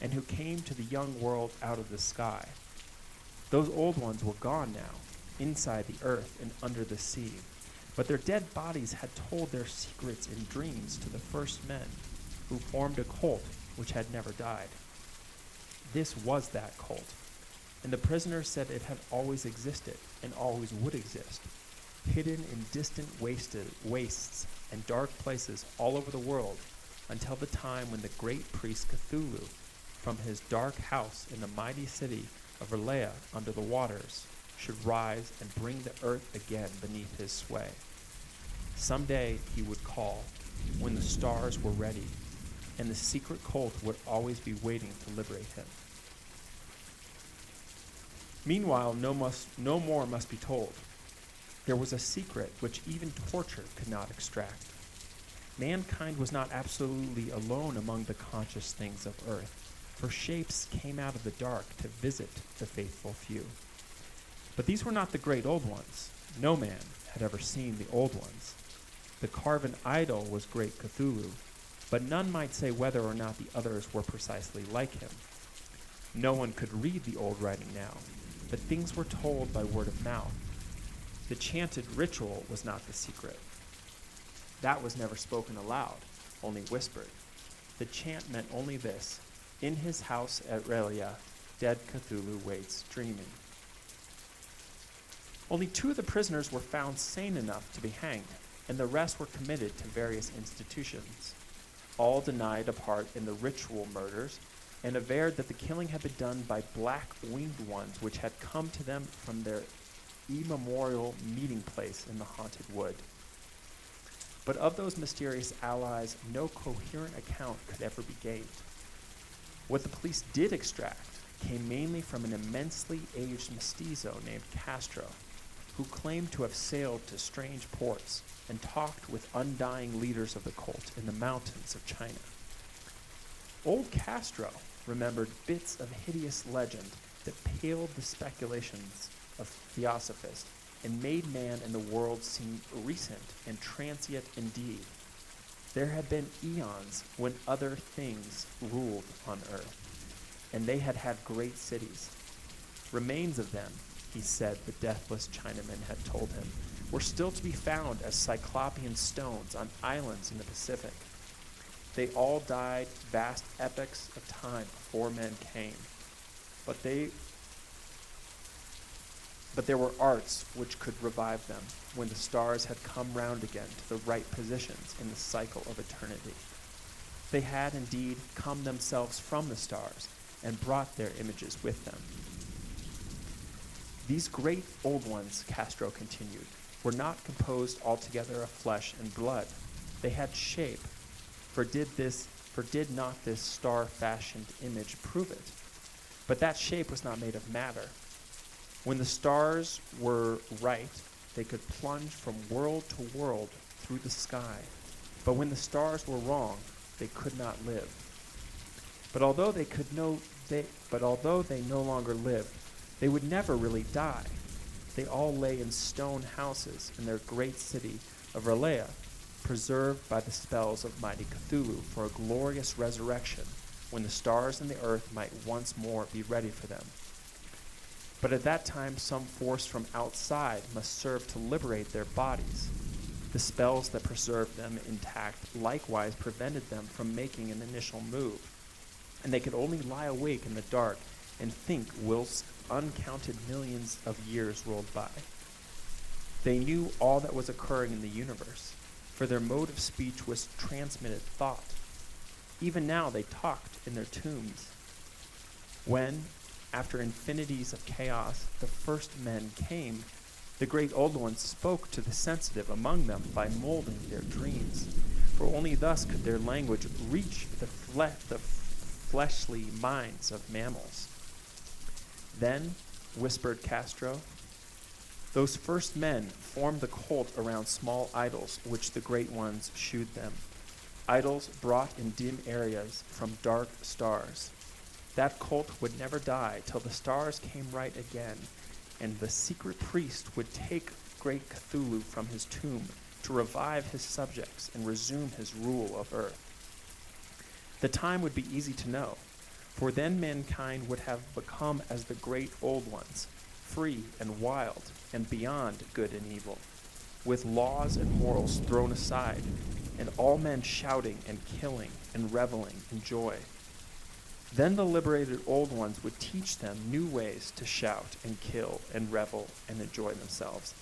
and who came to the young world out of the sky. Those old ones were gone now, inside the earth and under the sea, but their dead bodies had told their secrets in dreams to the first men, who formed a cult which had never died. This was that cult, and the prisoners said it had always existed and always would exist, hidden in distant wastes and dark places all over the world, until the time when the great priest Cthulhu, from his dark house in the mighty city of R'lyeh under the waters, should rise and bring the earth again beneath his sway. Someday he would call, when the stars were ready, and the secret cult would always be waiting to liberate him. Meanwhile, no more must be told. There was a secret which even torture could not extract. Mankind was not absolutely alone among the conscious things of earth, for shapes came out of the dark to visit the faithful few. But these were not the great old ones. No man had ever seen the old ones. The carven idol was great Cthulhu, but none might say whether or not the others were precisely like him. No one could read the old writing now, but things were told by word of mouth. The chanted ritual was not the secret. That was never spoken aloud, only whispered. The chant meant only this: in his house at R'lyeh, dead Cthulhu waits dreaming. Only 2 of the prisoners were found sane enough to be hanged, and the rest were committed to various institutions. All denied a part in the ritual murders, and averred that the killing had been done by black-winged ones which had come to them from their immemorial meeting place in the haunted wood. But of those mysterious allies, no coherent account could ever be gained. What the police did extract came mainly from an immensely aged mestizo named Castro, who claimed to have sailed to strange ports and talked with undying leaders of the cult in the mountains of China. Old Castro remembered bits of hideous legend that paled the speculations of theosophists and made man and the world seem recent and transient indeed. There had been eons when other things ruled on earth, and they had had great cities. Remains of them, he said the deathless Chinaman had told him, were still to be found as cyclopean stones on islands in the Pacific. They all died vast epochs of time before men came, but there were arts which could revive them when the stars had come round again to the right positions in the cycle of eternity. They had indeed come themselves from the stars and brought their images with them. These great old ones, Castro continued, were not composed altogether of flesh and blood. They had shape, for did not this star-fashioned image prove it? But that shape was not made of matter. When the stars were right, they could plunge from world to world through the sky. But when the stars were wrong, they could not live. But although they no longer lived, they would never really die. They all lay in stone houses in their great city of R'lyeh, preserved by the spells of mighty Cthulhu for a glorious resurrection, when the stars and the earth might once more be ready for them. But at that time some force from outside must serve to liberate their bodies. The spells that preserved them intact likewise prevented them from making an initial move, and they could only lie awake in the dark and think whilst uncounted millions of years rolled by. They knew all that was occurring in the universe, for their mode of speech was transmitted thought. Even now they talked in their tombs. When, after infinities of chaos, the first men came, the great old ones spoke to the sensitive among them by molding their dreams, for only thus could their language reach the fleshly minds of mammals. Then, whispered Castro, those first men formed the cult around small idols which the great ones shewed them, idols brought in dim areas from dark stars. That cult would never die till the stars came right again, and the secret priest would take great Cthulhu from his tomb to revive his subjects and resume his rule of earth. The time would be easy to know, for then mankind would have become as the great old ones, free and wild and beyond good and evil, with laws and morals thrown aside, and all men shouting and killing and reveling in joy. Then the liberated old ones would teach them new ways to shout and kill and revel and enjoy themselves,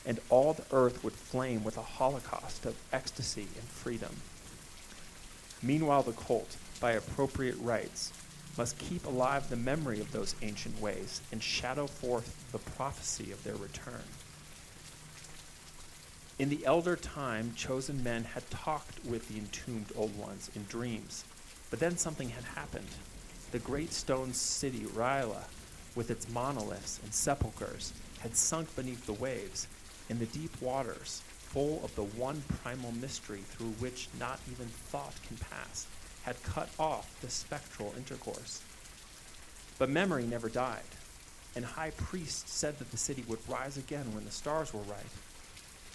and all the earth would flame with a holocaust of ecstasy and freedom. Meanwhile, the cult, by appropriate rites, must keep alive the memory of those ancient ways and shadow forth the prophecy of their return. In the elder time, chosen men had talked with the entombed old ones in dreams, but then something had happened. The great stone city, Ryla, with its monoliths and sepulchres, had sunk beneath the waves, and the deep waters, full of the one primal mystery through which not even thought can pass, had cut off the spectral intercourse. But memory never died, and high priests said that the city would rise again when the stars were right.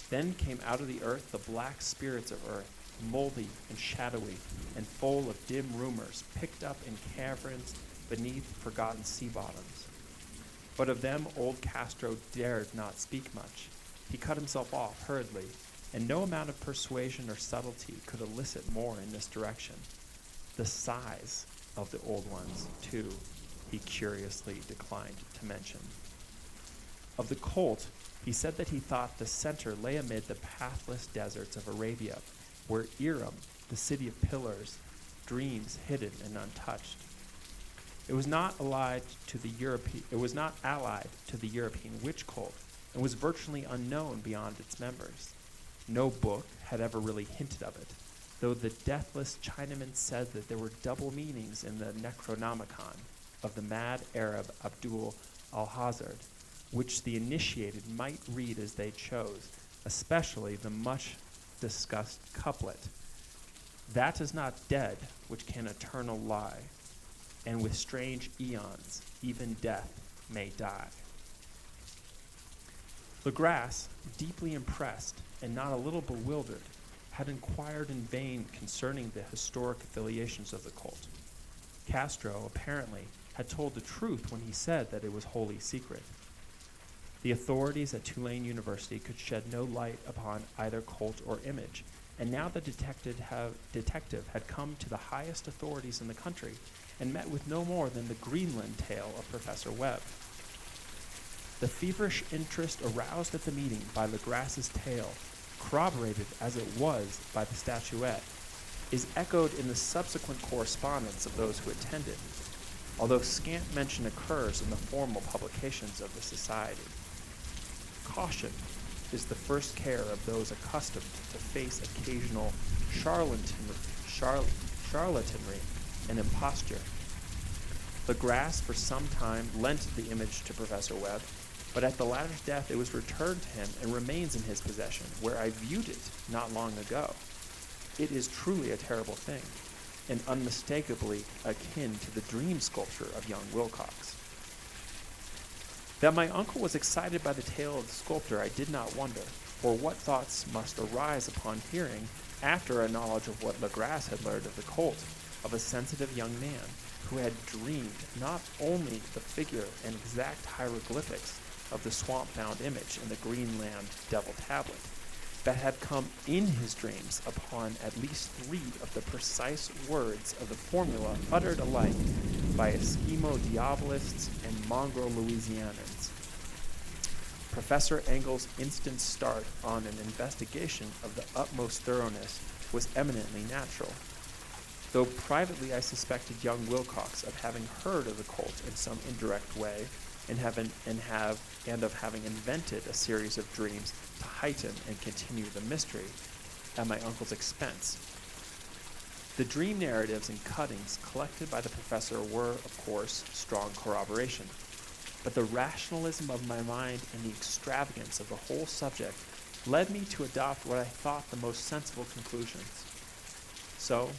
Then came out of the earth the black spirits of earth, moldy and shadowy, and full of dim rumors, picked up in caverns beneath forgotten sea bottoms. But of them old Castro dared not speak much. He cut himself off hurriedly, and no amount of persuasion or subtlety could elicit more in this direction. The size of the old ones, too, he curiously declined to mention. Of the cult, he said that he thought the center lay amid the pathless deserts of Arabia, where Iram, the city of pillars, dreams hidden and untouched. It was not allied to the European witch cult, and was virtually unknown beyond its members. No book had ever really hinted of it, though the deathless Chinaman said that there were double meanings in the Necronomicon of the mad Arab Abdul al-Hazard, which the initiated might read as they chose, especially the much-discussed couplet, "That is not dead which can eternal lie, and with strange eons even death may die." Legras, deeply impressed and not a little bewildered, had inquired in vain concerning the historic affiliations of the cult. Castro, apparently, had told the truth when he said that it was wholly secret. The authorities at Tulane University could shed no light upon either cult or image, and now the detective had come to the highest authorities in the country and met with no more than the Greenland tale of Professor Webb. The feverish interest aroused at the meeting by Legras's tale, corroborated as it was by the statuette, is echoed in the subsequent correspondence of those who attended, although scant mention occurs in the formal publications of the society. Caution is the first care of those accustomed to face occasional charlatanry and imposture. Legras for some time lent the image to Professor Webb, but at the latter's death it was returned to him and remains in his possession, where I viewed it not long ago. It is truly a terrible thing, and unmistakably akin to the dream sculpture of young Wilcox. That my uncle was excited by the tale of the sculptor I did not wonder, for what thoughts must arise upon hearing, after a knowledge of what Legras had learned of the cult, of a sensitive young man who had dreamed not only the figure and exact hieroglyphics of the swamp-bound image in the Greenland Devil Tablet, but had come in his dreams upon at least 3 of the precise words of the formula uttered alike by Eskimo Diabolists and mongrel Louisianans. Professor Engel's instant start on an investigation of the utmost thoroughness was eminently natural, though privately I suspected young Wilcox of having heard of the cult in some indirect way, and of having invented a series of dreams to heighten and continue the mystery at my uncle's expense. The dream narratives and cuttings collected by the professor were, of course, strong corroboration, but the rationalism of my mind and the extravagance of the whole subject led me to adopt what I thought the most sensible conclusions. So,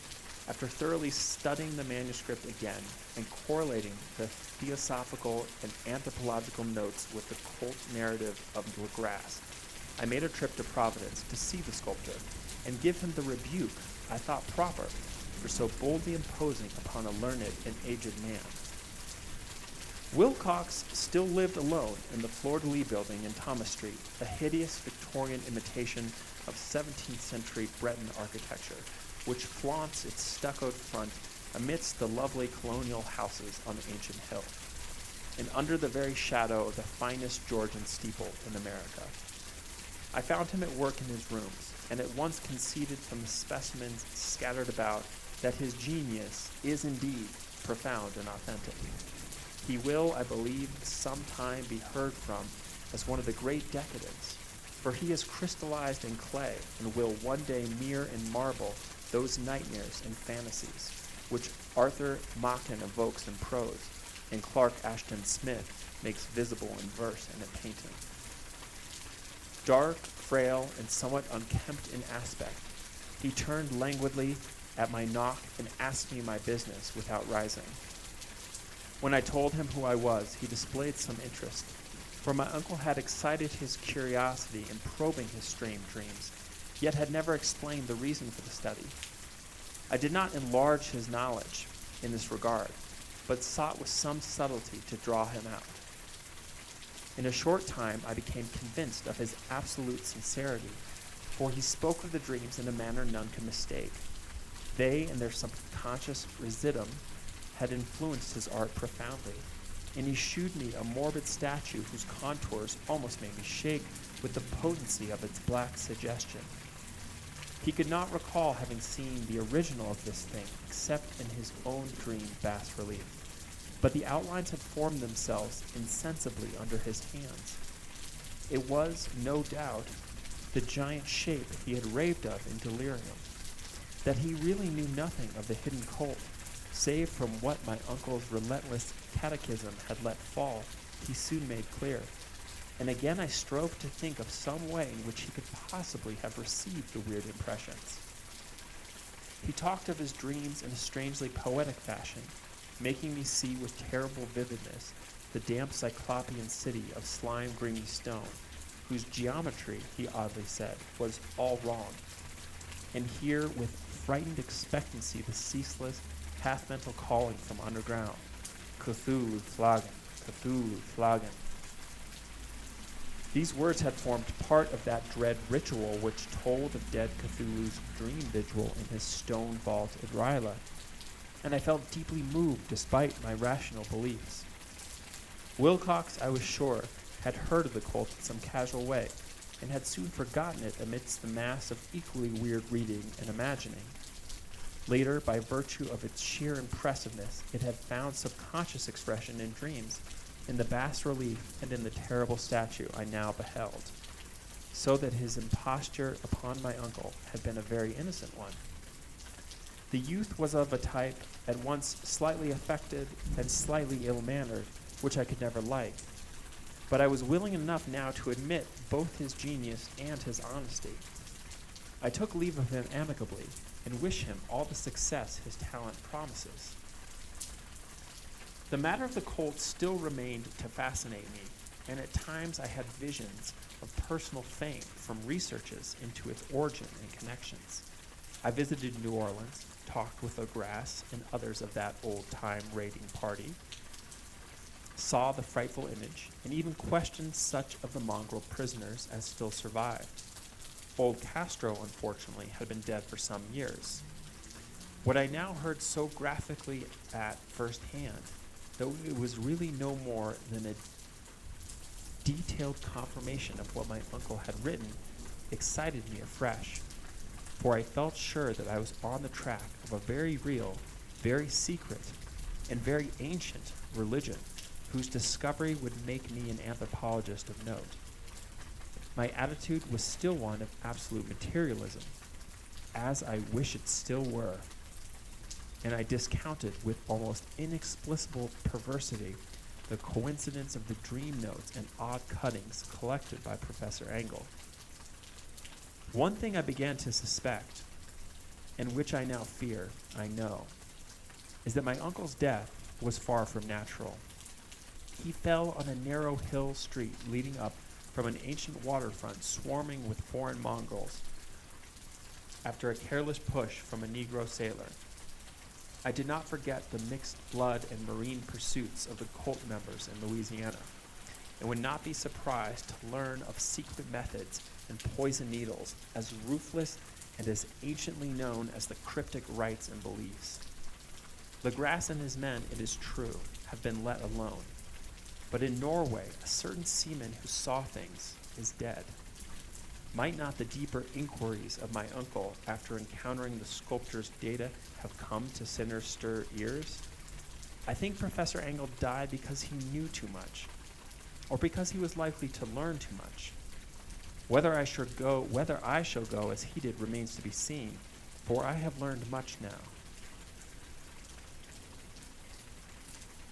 after thoroughly studying the manuscript again and correlating the theosophical and anthropological notes with the cult narrative of Legras, I made a trip to Providence to see the sculptor and give him the rebuke I thought proper for so boldly imposing upon a learned and aged man. Wilcox still lived alone in the fleur-de-lis building in Thomas Street, a hideous Victorian imitation of 17th century Breton architecture, which flaunts its stuccoed front amidst the lovely colonial houses on the ancient hill, and under the very shadow of the finest Georgian steeple in America. I found him at work in his rooms, and at once conceded from the specimens scattered about that his genius is indeed profound and authentic. He will, I believe, sometime be heard from as one of the great decadents, for he is crystallized in clay and will one day mirror in marble those nightmares and fantasies which Arthur Machen evokes in prose and Clark Ashton Smith makes visible in verse and in painting. Dark, frail, and somewhat unkempt in aspect, he turned languidly at my knock and asked me my business without rising. When I told him who I was, he displayed some interest, for my uncle had excited his curiosity in probing his strange dreams, yet had never explained the reason for the study. I did not enlarge his knowledge in this regard, but sought with some subtlety to draw him out. In a short time, I became convinced of his absolute sincerity, for he spoke of the dreams in a manner none could mistake. They, and their subconscious residuum, had influenced his art profoundly, and he shewed me a morbid statue whose contours almost made me shake with the potency of its black suggestion. He could not recall having seen the original of this thing except in his own dream bas-relief, but the outlines had formed themselves insensibly under his hands. It was, no doubt, the giant shape he had raved of in delirium. That he really knew nothing of the hidden cult, save from what my uncle's relentless catechism had let fall, he soon made clear. And again I strove to think of some way in which he could possibly have received the weird impressions. He talked of his dreams in a strangely poetic fashion, making me see with terrible vividness the damp cyclopean city of slime-green stone, whose geometry, he oddly said, was all wrong, and hear with frightened expectancy the ceaseless, half-mental calling from underground, CTHULU Flaggen, CTHULU Flaggen. These words had formed part of that dread ritual which told of dead Cthulhu's dream vigil in his stone vault at Ryla, and I felt deeply moved despite my rational beliefs. Wilcox, I was sure, had heard of the cult in some casual way, and had soon forgotten it amidst the mass of equally weird reading and imagining. Later, by virtue of its sheer impressiveness, it had found subconscious expression in dreams, in the bas-relief and in the terrible statue I now beheld, so that his imposture upon my uncle had been a very innocent one. The youth was of a type at once slightly affected and slightly ill-mannered, which I could never like, but I was willing enough now to admit both his genius and his honesty. I took leave of him amicably, and wish him all the success his talent promises. The matter of the cult still remained to fascinate me, and at times I had visions of personal fame from researches into its origin and connections. I visited New Orleans, talked with O'Grass and others of that old-time raiding party, saw the frightful image, and even questioned such of the mongrel prisoners as still survived. Old Castro, unfortunately, had been dead for some years. What I now heard so graphically at first hand, though it was really no more than a detailed confirmation of what my uncle had written, excited me afresh, for I felt sure that I was on the track of a very real, very secret, and very ancient religion, whose discovery would make me an anthropologist of note. My attitude was still one of absolute materialism, as I wish it still were, and I discounted with almost inexplicable perversity the coincidence of the dream notes and odd cuttings collected by Professor Engel. One thing I began to suspect, and which I now fear, I know, is that my uncle's death was far from natural. He fell on a narrow hill street leading up from an ancient waterfront swarming with foreign mongrels after a careless push from a Negro sailor, I did not forget the mixed blood and marine pursuits of the cult members in Louisiana, and would not be surprised to learn of secret methods and poison needles as ruthless and as anciently known as the cryptic rites and beliefs. Legrasse and his men, it is true, have been let alone, but in Norway a certain seaman who saw things is dead. Might not the deeper inquiries of my uncle after encountering the sculptor's data have come to sinister ears? I think Professor Engel died because he knew too much, or because he was likely to learn too much. Whether I shall go as he did remains to be seen, for I have learned much now.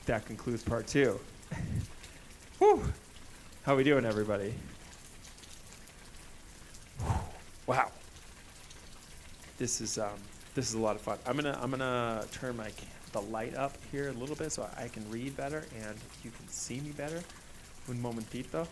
That concludes part 2. Whew. How we doing, everybody? Wow. This is a lot of fun. I'm gonna turn the light up here a little bit so I can read better and you can see me better. Un momentito.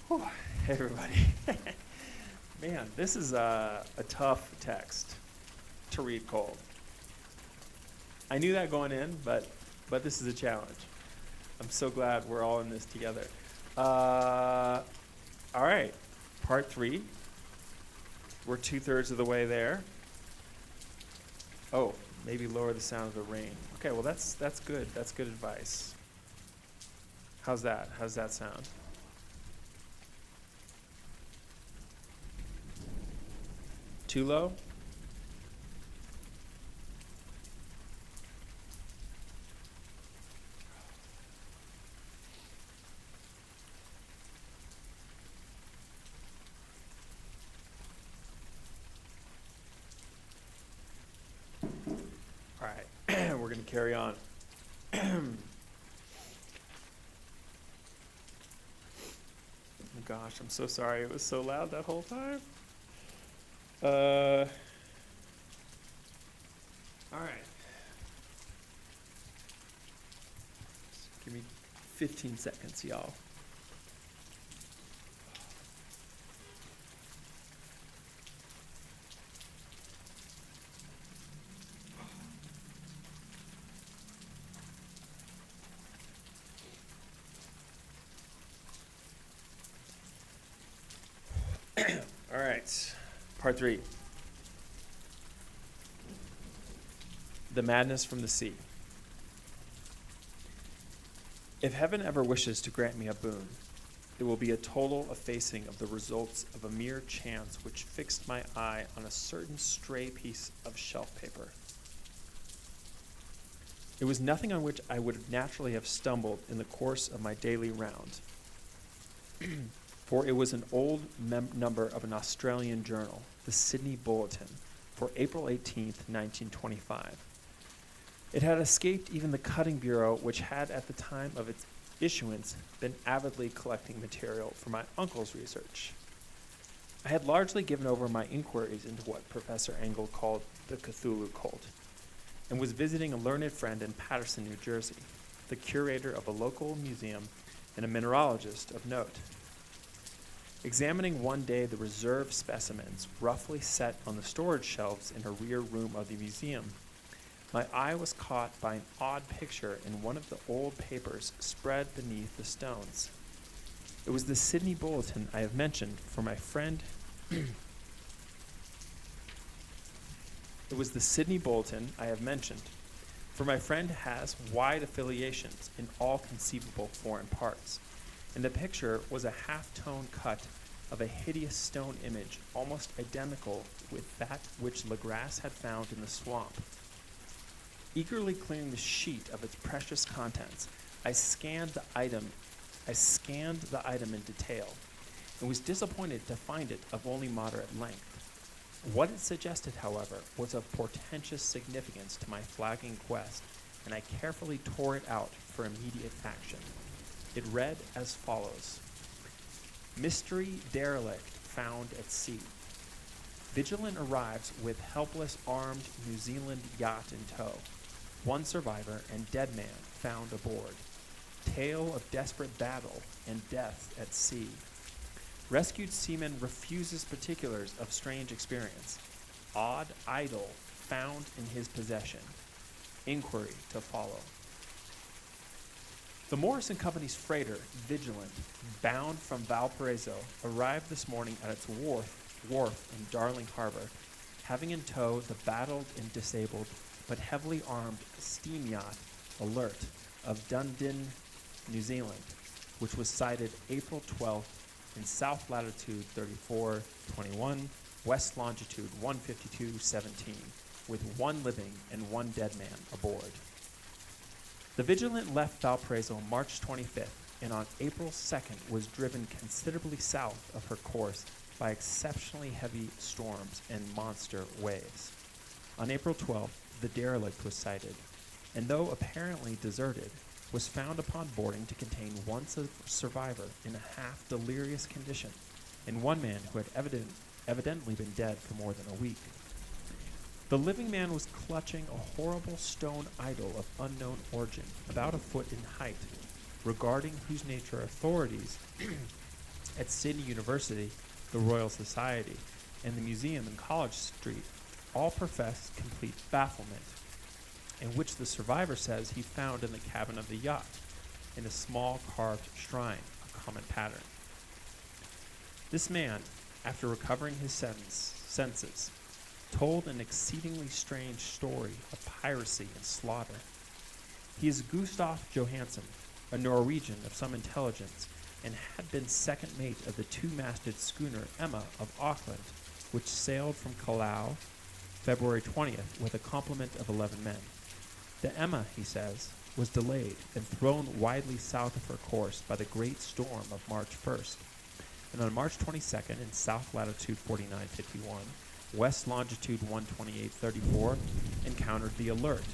Whew. Hey, everybody. Man, this is a tough text to read cold. I knew that going in, but this is a challenge. I'm so glad we're all in this together. All right, part 3. We're 2/3 of the way there. Oh, maybe lower the sound of the rain. Okay, well that's good. That's good advice. How's that? How's that sound? Too low? All right, we're going to carry on. Gosh, I'm so sorry it was so loud that whole time. All right. Just give me 15 seconds, y'all. All right, part 3. The madness from the sea. If heaven ever wishes to grant me a boon, it will be a total effacing of the results of a mere chance which fixed my eye on a certain stray piece of shelf paper. It was nothing on which I would naturally have stumbled in the course of my daily round, for it was an old number of an Australian journal, the Sydney Bulletin, for April 18th, 1925. It had escaped even the cutting bureau, which had at the time of its issuance been avidly collecting material for my uncle's research. I had largely given over my inquiries into what Professor Engel called the Cthulhu cult, and was visiting a learned friend in Paterson, New Jersey, the curator of a local museum and a mineralogist of note. Examining one day the reserve specimens roughly set on the storage shelves in a rear room of the museum, my eye was caught by an odd picture in one of the old papers spread beneath the stones. It was the Sydney Bulletin I have mentioned for my friend. It was the Sydney Bulletin I have mentioned, for my friend has wide affiliations in all conceivable foreign parts, and the picture was a half-tone cut of a hideous stone image almost identical with that which Legrasse had found in the swamp. Eagerly clearing the sheet of its precious contents, I scanned the item in detail, and was disappointed to find it of only moderate length. What it suggested, however, was of portentous significance to my flagging quest, and I carefully tore it out for immediate action. It read as follows: Mystery derelict found at sea. Vigilant arrives with helpless armed New Zealand yacht in tow. One survivor and dead man found aboard. Tale of desperate battle and death at sea. Rescued seaman refuses particulars of strange experience. Odd idol found in his possession. Inquiry to follow. The Morrison Company's freighter, Vigilant, bound from Valparaiso, arrived this morning at its wharf in Darling Harbor, having in tow the battled and disabled but heavily armed steam yacht Alert of Dunedin, New Zealand, which was sighted April 12th in south latitude 3421, west longitude 152.17, with one living and one dead man aboard. The Vigilant left Valparaiso on March 25th, and on April 2nd was driven considerably south of her course by exceptionally heavy storms and monster waves. On April 12th, the derelict was sighted, and though apparently deserted, was found upon boarding to contain one survivor in a half-delirious condition, and one man who had evidently been dead for more than a week. The living man was clutching a horrible stone idol of unknown origin, about a foot in height, regarding whose nature authorities at Sydney University, the Royal Society, and the museum in College Street all professed complete bafflement, and which the survivor says he found in the cabin of the yacht, in a small carved shrine, a common pattern. This man, after recovering his senses, told an exceedingly strange story of piracy and slaughter. He is Gustav Johansen, a Norwegian of some intelligence, and had been second mate of the two-masted schooner Emma of Auckland, which sailed from Callao February 20th with a complement of 11 men. The Emma, he says, was delayed and thrown widely south of her course by the great storm of March 1st, and on March 22nd in south latitude 4951, west longitude 128.34, encountered the Alert,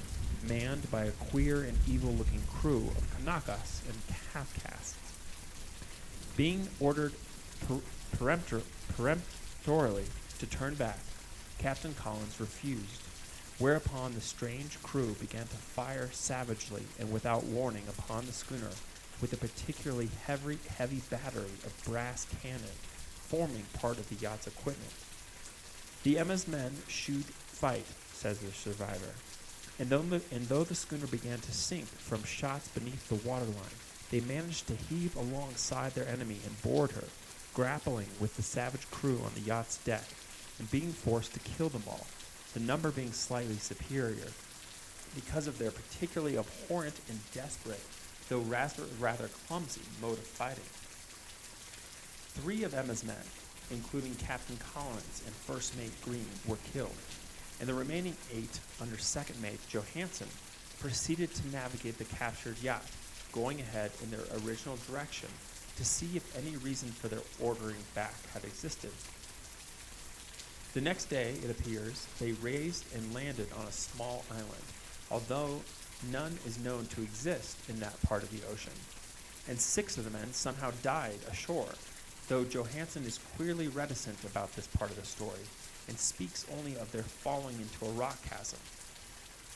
manned by a queer and evil-looking crew of Kanakas and half-castes. Being ordered peremptorily to turn back, Captain Collins refused, whereupon the strange crew began to fire savagely and without warning upon the schooner with a particularly heavy battery of brass cannon forming part of the yacht's equipment. The Emma's men shewed fight, says the survivor, and though the schooner began to sink from shots beneath the waterline, they managed to heave alongside their enemy and board her, grappling with the savage crew on the yacht's deck, and being forced to kill them all, the number being slightly superior, because of their particularly abhorrent and desperate, though rather clumsy, mode of fighting. 3 of Emma's men, including Captain Collins and First Mate Green, were killed, and the remaining 8 under Second Mate Johansen proceeded to navigate the captured yacht, going ahead in their original direction to see if any reason for their ordering back had existed. The next day, it appears, they raised and landed on a small island, although none is known to exist in that part of the ocean, and 6 of the men somehow died ashore, though Johansen is queerly reticent about this part of the story and speaks only of their falling into a rock chasm.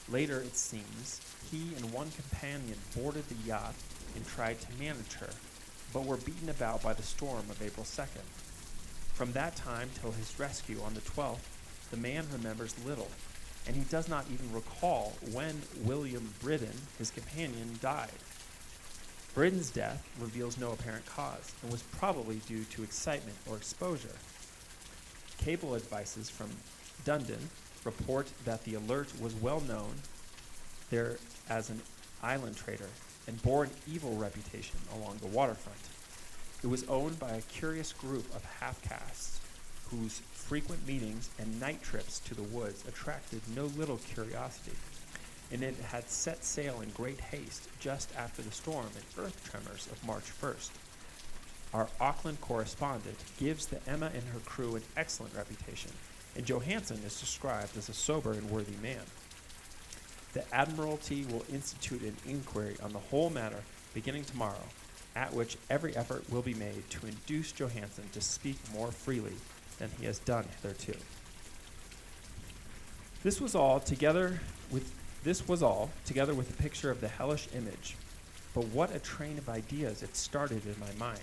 Later, it seems, he and one companion boarded the yacht and tried to manage her, but were beaten about by the storm of April 2nd. From that time till his rescue on the 12th, the man remembers little, and he does not even recall when William Britton, his companion, died. Britton's death reveals no apparent cause, and was probably due to excitement or exposure. Cable advices from Dunedin report that the Alert was well known there as an island trader and bore an evil reputation along the waterfront. It was owned by a curious group of half-castes whose frequent meetings and night trips to the woods attracted no little curiosity, and it had set sail in great haste just after the storm and earth tremors of March 1st. Our Auckland correspondent gives the Emma and her crew an excellent reputation, and Johansen is described as a sober and worthy man. The Admiralty will institute an inquiry on the whole matter beginning tomorrow, at which every effort will be made to induce Johansen to speak more freely than he has done hitherto. This was all, together with the picture of the hellish image. But what a train of ideas it started in my mind.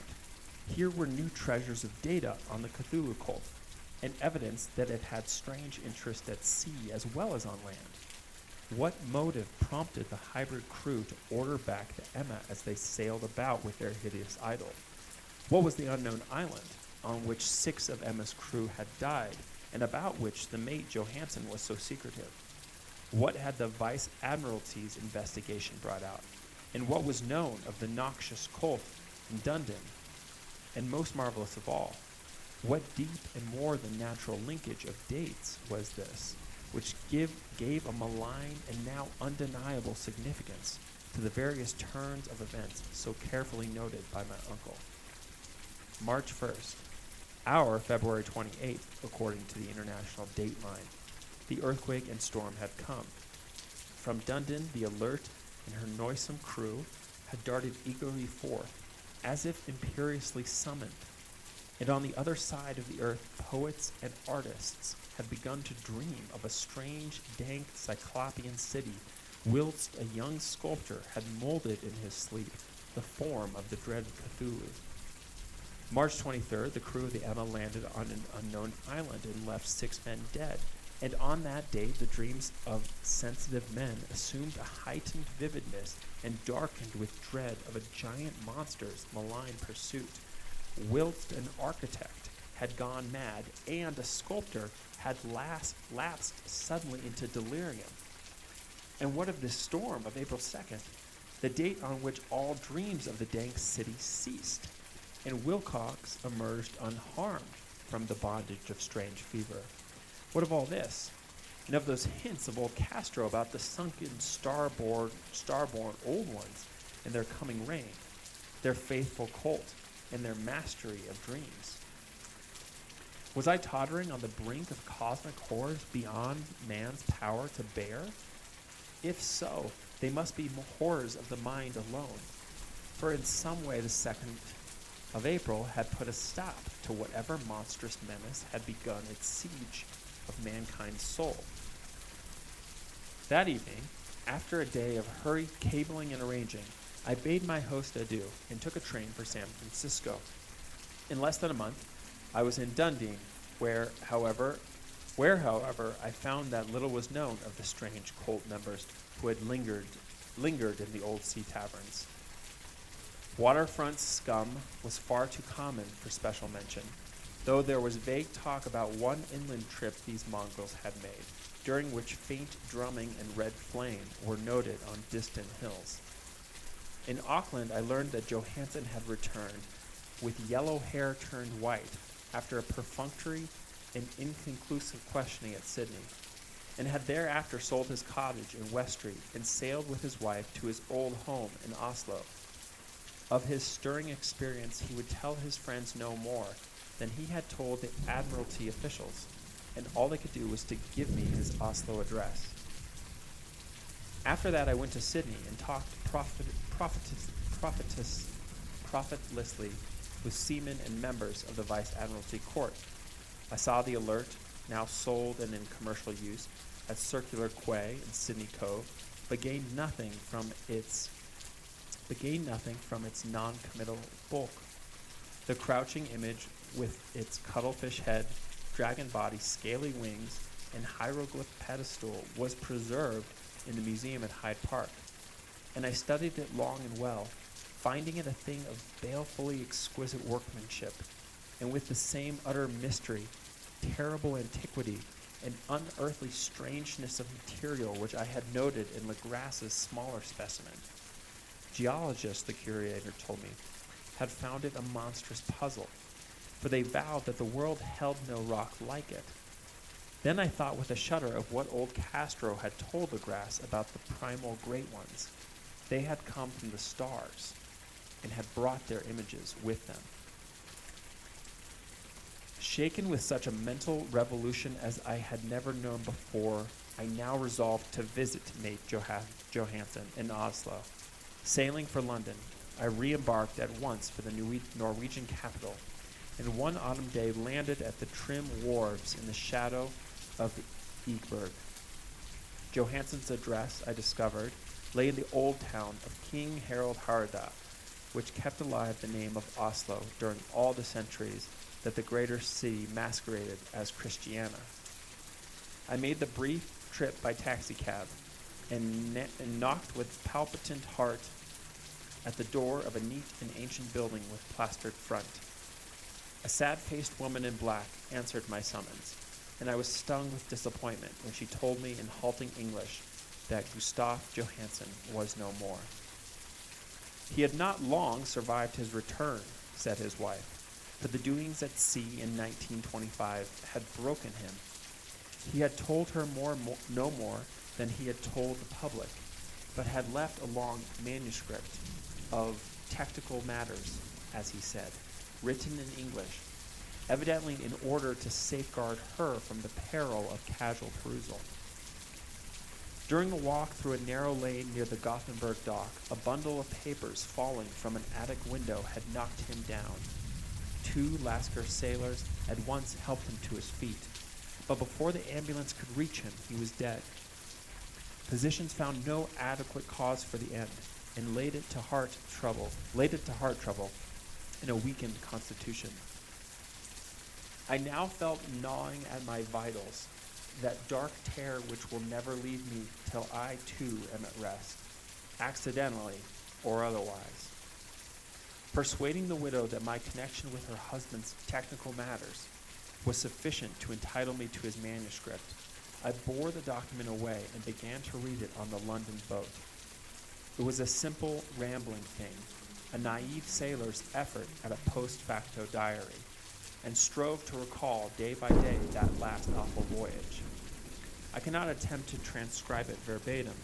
Here were new treasures of data on the Cthulhu cult, and evidence that it had strange interest at sea as well as on land. What motive prompted the hybrid crew to order back the Emma as they sailed about with their hideous idol? What was the unknown island on which 6 of Emma's crew had died, and about which the mate Johansen was so secretive? What had the Vice Admiralty's investigation brought out? And what was known of the noxious cult in Dundon? And most marvelous of all, what deep and more than natural linkage of dates was this, which gave a malign and now undeniable significance to the various turns of events so carefully noted by my uncle. March 1st, our February 28th, according to the international date line. The earthquake and storm had come. From Dundon, the Alert and her noisome crew had darted eagerly forth, as if imperiously summoned. And on the other side of the earth, poets and artists had begun to dream of a strange, dank, cyclopean city, whilst a young sculptor had molded in his sleep the form of the dread Cthulhu. March 23rd, the crew of the Emma landed on an unknown island and left 6 men dead. And on that day, the dreams of sensitive men assumed a heightened vividness and darkened with dread of a giant monster's malign pursuit, whilst an architect had gone mad and a sculptor had lapsed suddenly into delirium. And what of this storm of April 2nd, the date on which all dreams of the dank city ceased, and Wilcox emerged unharmed from the bondage of strange fever? What of all this? And of those hints of old Castro about the sunken starborn old ones and their coming reign, their faithful cult, and their mastery of dreams? Was I tottering on the brink of cosmic horrors beyond man's power to bear? If so, they must be horrors of the mind alone, for in some way the 2nd of April had put a stop to whatever monstrous menace had begun its siege of mankind's soul. That evening, after a day of hurried cabling and arranging, I bade my host adieu and took a train for San Francisco. In less than a month, I was in Dundee, where, however, I found that little was known of the strange cult members who had lingered in the old sea taverns. Waterfront scum was far too common for special mention, though there was vague talk about one inland trip these mongrels had made, during which faint drumming and red flame were noted on distant hills. In Auckland, I learned that Johansen had returned with yellow hair turned white after a perfunctory and inconclusive questioning at Sydney, and had thereafter sold his cottage in West Street and sailed with his wife to his old home in Oslo. Of his stirring experience, he would tell his friends no more than he had told the Admiralty officials, and all they could do was to give me his Oslo address. After that, I went to Sydney and talked profitlessly with seamen and members of the Vice Admiralty Court. I saw the Alert, now sold and in commercial use, at Circular Quay in Sydney Cove, but gained nothing from its non-committal bulk. The crouching image with its cuttlefish head, dragon body, scaly wings, and hieroglyph pedestal was preserved in the museum at Hyde Park, and I studied it long and well, finding it a thing of balefully exquisite workmanship, and with the same utter mystery, terrible antiquity, and unearthly strangeness of material which I had noted in Legras's smaller specimen. Geologists, the curator told me, had found it a monstrous puzzle, for they vowed that the world held no rock like it. Then I thought with a shudder of what old Castro had told Legras about the primal great ones. They had come from the stars and had brought their images with them. Shaken with such a mental revolution as I had never known before, I now resolved to visit Mate Johansen in Oslo. Sailing for London, I re-embarked at once for the Norwegian capital, and one autumn day landed at the trim wharves in the shadow of Egeberg. Johansen's address, I discovered, lay in the old town of King Harald Harda, which kept alive the name of Oslo during all the centuries that the greater city masqueraded as Christiana. I made the brief trip by taxicab and knocked with palpitant heart at the door of a neat and ancient building with plastered front. A sad-faced woman in black answered my summons, and I was stung with disappointment when she told me in halting English that Gustav Johansen was no more. He had not long survived his return, said his wife, for the doings at sea in 1925 had broken him. He had told her no more than he had told the public, but had left a long manuscript of technical matters, as he said, written in English, evidently in order to safeguard her from the peril of casual perusal. During a walk through a narrow lane near the Gothenburg dock, a bundle of papers falling from an attic window had knocked him down. Two Lascar sailors at once helped him to his feet, but before the ambulance could reach him, he was dead. Physicians found no adequate cause for the end and laid it to heart trouble in a weakened constitution. I now felt gnawing at my vitals, that dark terror which will never leave me till I too am at rest, accidentally or otherwise. Persuading the widow that my connection with her husband's technical matters was sufficient to entitle me to his manuscript, I bore the document away and began to read it on the London boat. It was a simple, rambling thing, a naive sailor's effort at a post facto diary, and strove to recall day by day that last awful voyage. I cannot attempt to transcribe it verbatim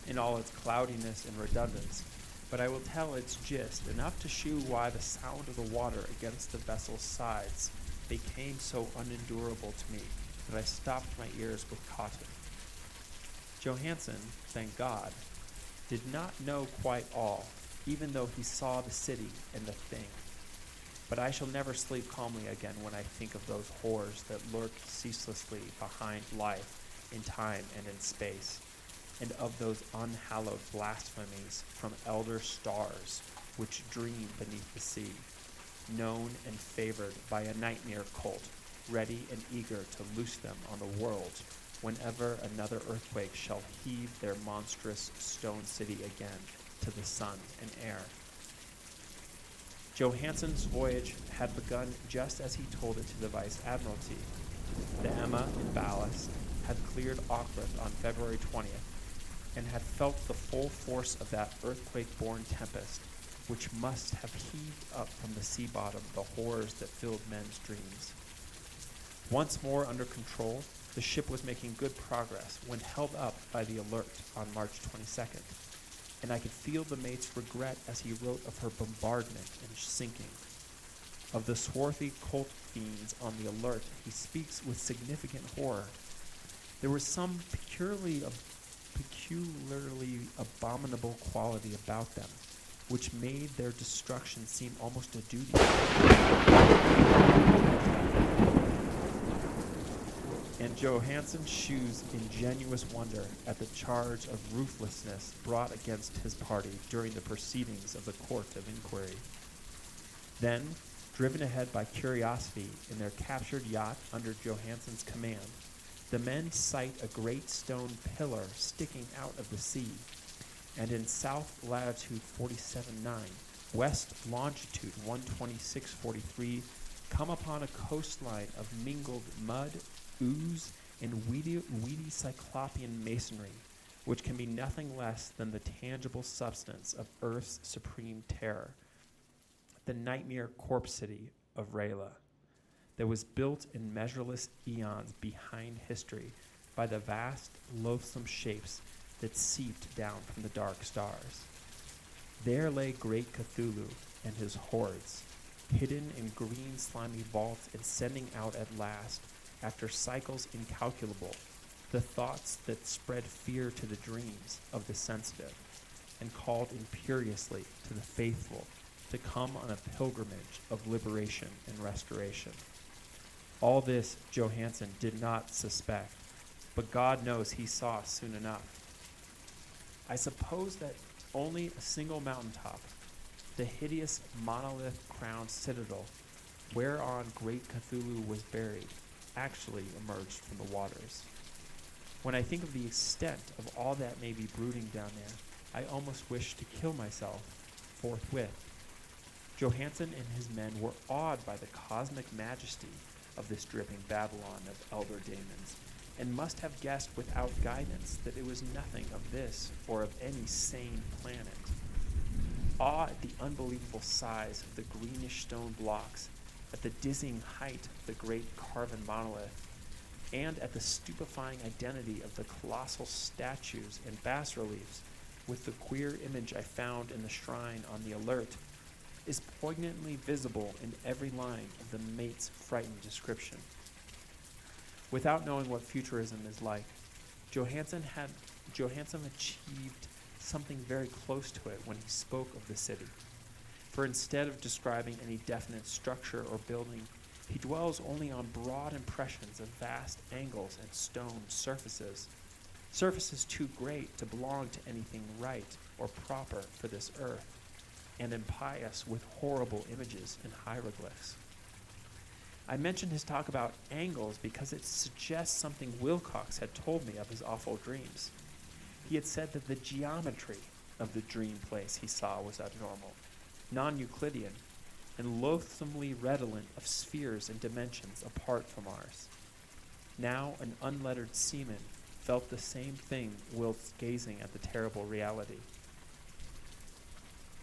in all its cloudiness and redundance, but I will tell its gist, enough to shew why the sound of the water against the vessel's sides became so unendurable to me that I stopped my ears with caution. Johansen, thank God, did not know quite all, even though he saw the city and the thing. But I shall never sleep calmly again when I think of those horrors that lurk ceaselessly behind life in time and in space, and of those unhallowed blasphemies from elder stars which dream beneath the sea, known and favored by a nightmare cult, ready and eager to loose them on the world whenever another earthquake shall heave their monstrous stone city again to the sun and air. Johansen's voyage had begun just as he told it to the Vice Admiralty. The Emma in ballast had cleared Auckland on February 20th and had felt the full force of that earthquake-born tempest, which must have heaved up from the sea bottom the horrors that filled men's dreams. Once more under control, the ship was making good progress when held up by the Alert on March 22nd, and I could feel the mate's regret as he wrote of her bombardment and sinking. Of the swarthy cult fiends on the Alert, he speaks with significant horror. There was some peculiarly abominable quality about them, which made their destruction seem almost a duty. And Johansen shews ingenuous wonder at the charge of ruthlessness brought against his party during the proceedings of the Court of Inquiry. Then, driven ahead by curiosity in their captured yacht under Johansen's command, the men sight a great stone pillar sticking out of the sea, and in south latitude 47.9, west longitude 126.43, come upon a coastline of mingled mud, ooze, and weedy cyclopean masonry, which can be nothing less than the tangible substance of Earth's supreme terror, the nightmare corpse city of Rayla, that was built in measureless eons behind history by the vast, loathsome shapes that seeped down from the dark stars. There lay great Cthulhu and his hordes, hidden in green slimy vaults and sending out at last, after cycles incalculable, the thoughts that spread fear to the dreams of the sensitive, and called imperiously to the faithful to come on a pilgrimage of liberation and restoration. All this Johansen did not suspect, but God knows he saw soon enough. I suppose that only a single mountaintop, the hideous monolith-crowned citadel whereon great Cthulhu was buried, actually emerged from the waters. When I think of the extent of all that may be brooding down there, I almost wish to kill myself forthwith. Johansen and his men were awed by the cosmic majesty of this dripping Babylon of elder daemons, and must have guessed without guidance that it was nothing of this or of any sane planet. Awe at the unbelievable size of the greenish stone blocks, at the dizzying height of the great carven monolith, and at the stupefying identity of the colossal statues and bas-reliefs with the queer image I found in the shrine on the alert, is poignantly visible in every line of the mate's frightened description. Without knowing what futurism is like, Johansen achieved something very close to it when he spoke of the city. For instead of describing any definite structure or building, he dwells only on broad impressions of vast angles and stone surfaces, surfaces too great to belong to anything right or proper for this earth, and impious with horrible images and hieroglyphs. I mentioned his talk about angles because it suggests something Wilcox had told me of his awful dreams. He had said that the geometry of the dream place he saw was abnormal, non-Euclidean, and loathsomely redolent of spheres and dimensions apart from ours. Now an unlettered seaman felt the same thing whilst gazing at the terrible reality.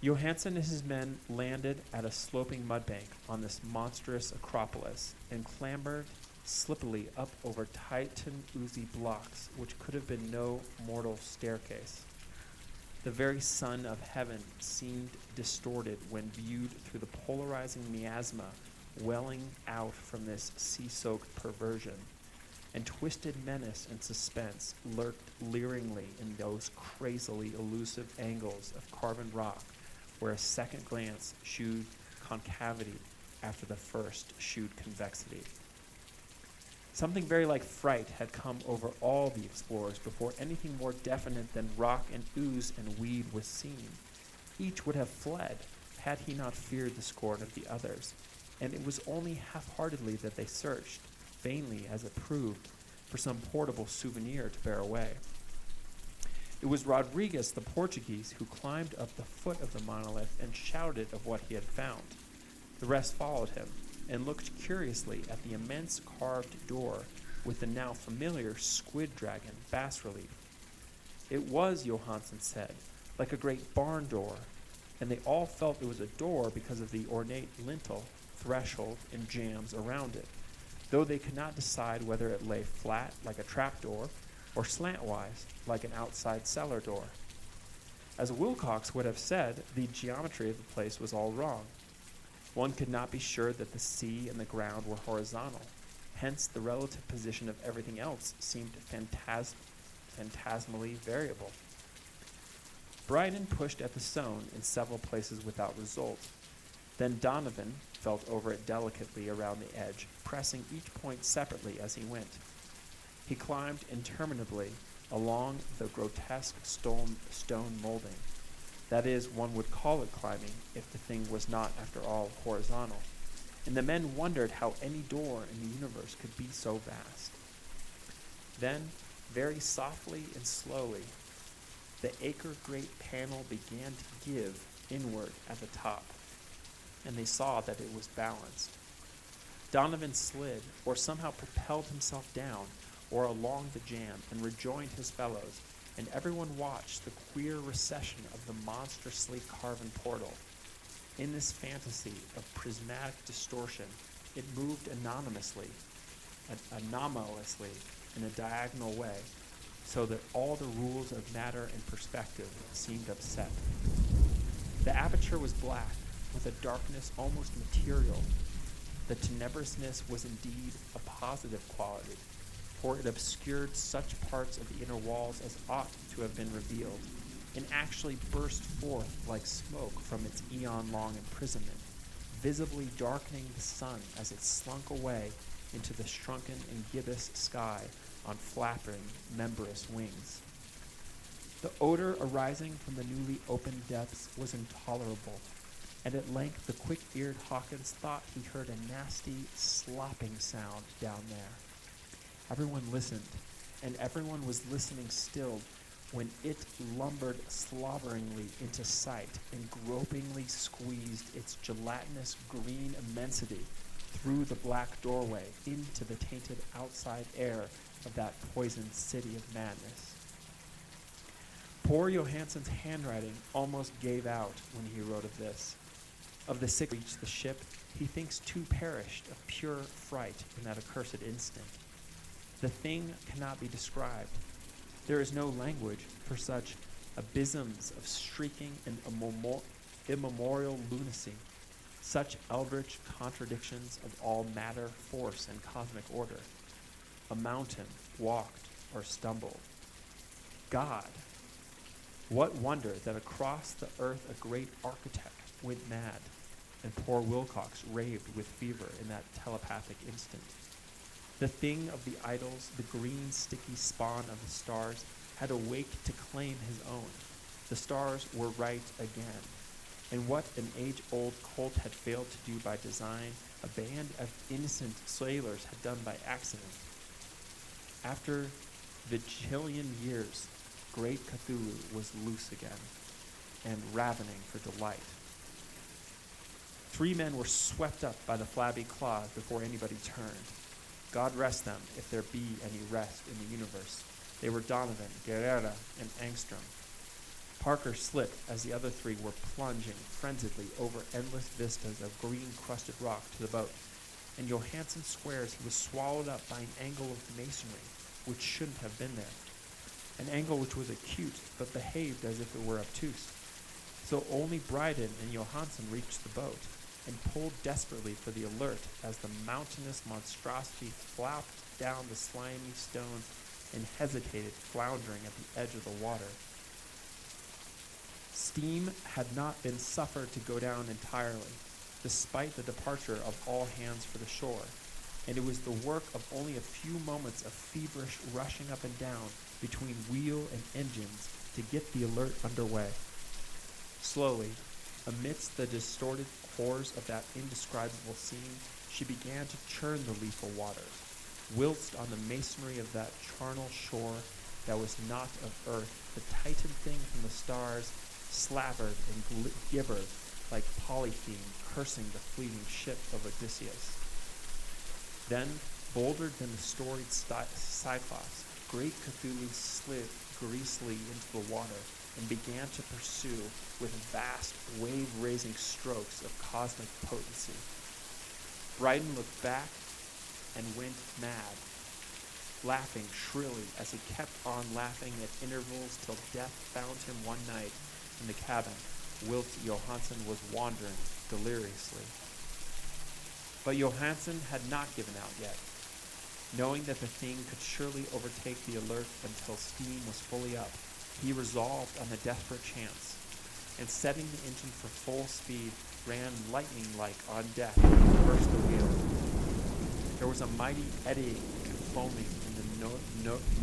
Johansen and his men landed at a sloping mudbank on this monstrous acropolis and clambered slippily up over Titan oozy blocks which could have been no mortal staircase. The very sun of heaven seemed distorted when viewed through the polarizing miasma welling out from this sea-soaked perversion, and twisted menace and suspense lurked leeringly in those crazily elusive angles of carven rock where a second glance shewed concavity after the first shewed convexity. Something very like fright had come over all the explorers before anything more definite than rock and ooze and weed was seen. Each would have fled had he not feared the scorn of the others, and it was only half-heartedly that they searched, vainly as it proved, for some portable souvenir to bear away. It was Rodriguez the Portuguese who climbed up the foot of the monolith and shouted of what he had found. The rest followed him, and looked curiously at the immense carved door with the now familiar squid dragon bas-relief. It was, Johansen said, like a great barn door, and they all felt it was a door because of the ornate lintel, threshold, and jambs around it, though they could not decide whether it lay flat like a trapdoor or slantwise like an outside cellar door. As Wilcox would have said, the geometry of the place was all wrong. One could not be sure that the sea and the ground were horizontal. Hence, the relative position of everything else seemed phantasmally variable. Bryden pushed at the stone in several places without result. Then Donovan felt over it delicately around the edge, pressing each point separately as he went. He climbed interminably along the grotesque stone molding. That is, one would call it climbing if the thing was not, after all, horizontal. And the men wondered how any door in the universe could be so vast. Then, very softly and slowly, the acre-great panel began to give inward at the top, and they saw that it was balanced. Donovan slid, or somehow propelled himself down, or along the jamb, and rejoined his fellows, and everyone watched the queer recession of the monstrously carven portal. In this fantasy of prismatic distortion, it moved anomalously, in a diagonal way, so that all the rules of matter and perspective seemed upset. The aperture was black, with a darkness almost material. The tenebrousness was indeed a positive quality, for it obscured such parts of the inner walls as ought to have been revealed, and actually burst forth like smoke from its eon-long imprisonment, visibly darkening the sun as it slunk away into the shrunken and gibbous sky on flapping, membranous wings. The odor arising from the newly opened depths was intolerable, and at length the quick-eared Hawkins thought he heard a nasty, slopping sound down there. Everyone listened, and everyone was listening still when it lumbered slobberingly into sight and gropingly squeezed its gelatinous green immensity through the black doorway into the tainted outside air of that poisoned city of madness. Poor Johansen's handwriting almost gave out when he wrote of this. Of the sick reached the ship, he thinks 2 perished of pure fright in that accursed instant. The thing cannot be described. There is no language for such abysms of shrieking and immemorial lunacy, such eldritch contradictions of all matter, force, and cosmic order. A mountain walked or stumbled. God! What wonder that across the earth a great architect went mad, and poor Wilcox raved with fever in that telepathic instant. The thing of the idols, the green, sticky spawn of the stars, had awaked to claim his own. The stars were right again. And what an age-old colt had failed to do by design, a band of innocent sailors had done by accident. After vigillion years, great Cthulhu was loose again, and ravening for delight. 3 men were swept up by the flabby claws before anybody turned. God rest them, if there be any rest in the universe. They were Donovan, Guerrera, and Angstrom. Parker slipped as the other 3 were plunging frenziedly over endless vistas of green-crusted rock to the boat, and Johansen swears he was swallowed up by an angle of masonry which shouldn't have been there, an angle which was acute but behaved as if it were obtuse. So only Bryden and Johansen reached the boat, and pulled desperately for the Alert as the mountainous monstrosity flapped down the slimy stones and hesitated, floundering at the edge of the water. Steam had not been suffered to go down entirely, despite the departure of all hands for the shore, and it was the work of only a few moments of feverish rushing up and down between wheel and engines to get the Alert underway. Slowly, amidst the distorted horrors of that indescribable scene, she began to churn the lethal waters, whilst on the masonry of that charnel shore that was not of earth, the titan thing from the stars slavered and gibbered like Polypheme cursing the fleeting ship of Odysseus. Then, bolder than the storied Cyclops, great Cthulhu slid greasily into the water and began to pursue with vast, wave-raising strokes of cosmic potency. Bryden looked back and went mad, laughing shrilly as he kept on laughing at intervals till death found him one night in the cabin, whilst Johansen was wandering deliriously. But Johansen had not given out yet. Knowing that the thing could surely overtake the Alert until steam was fully up, he resolved on the desperate chance, and setting the engine for full speed, ran lightning-like on deck and burst the wheel. There was a mighty eddying and foaming in the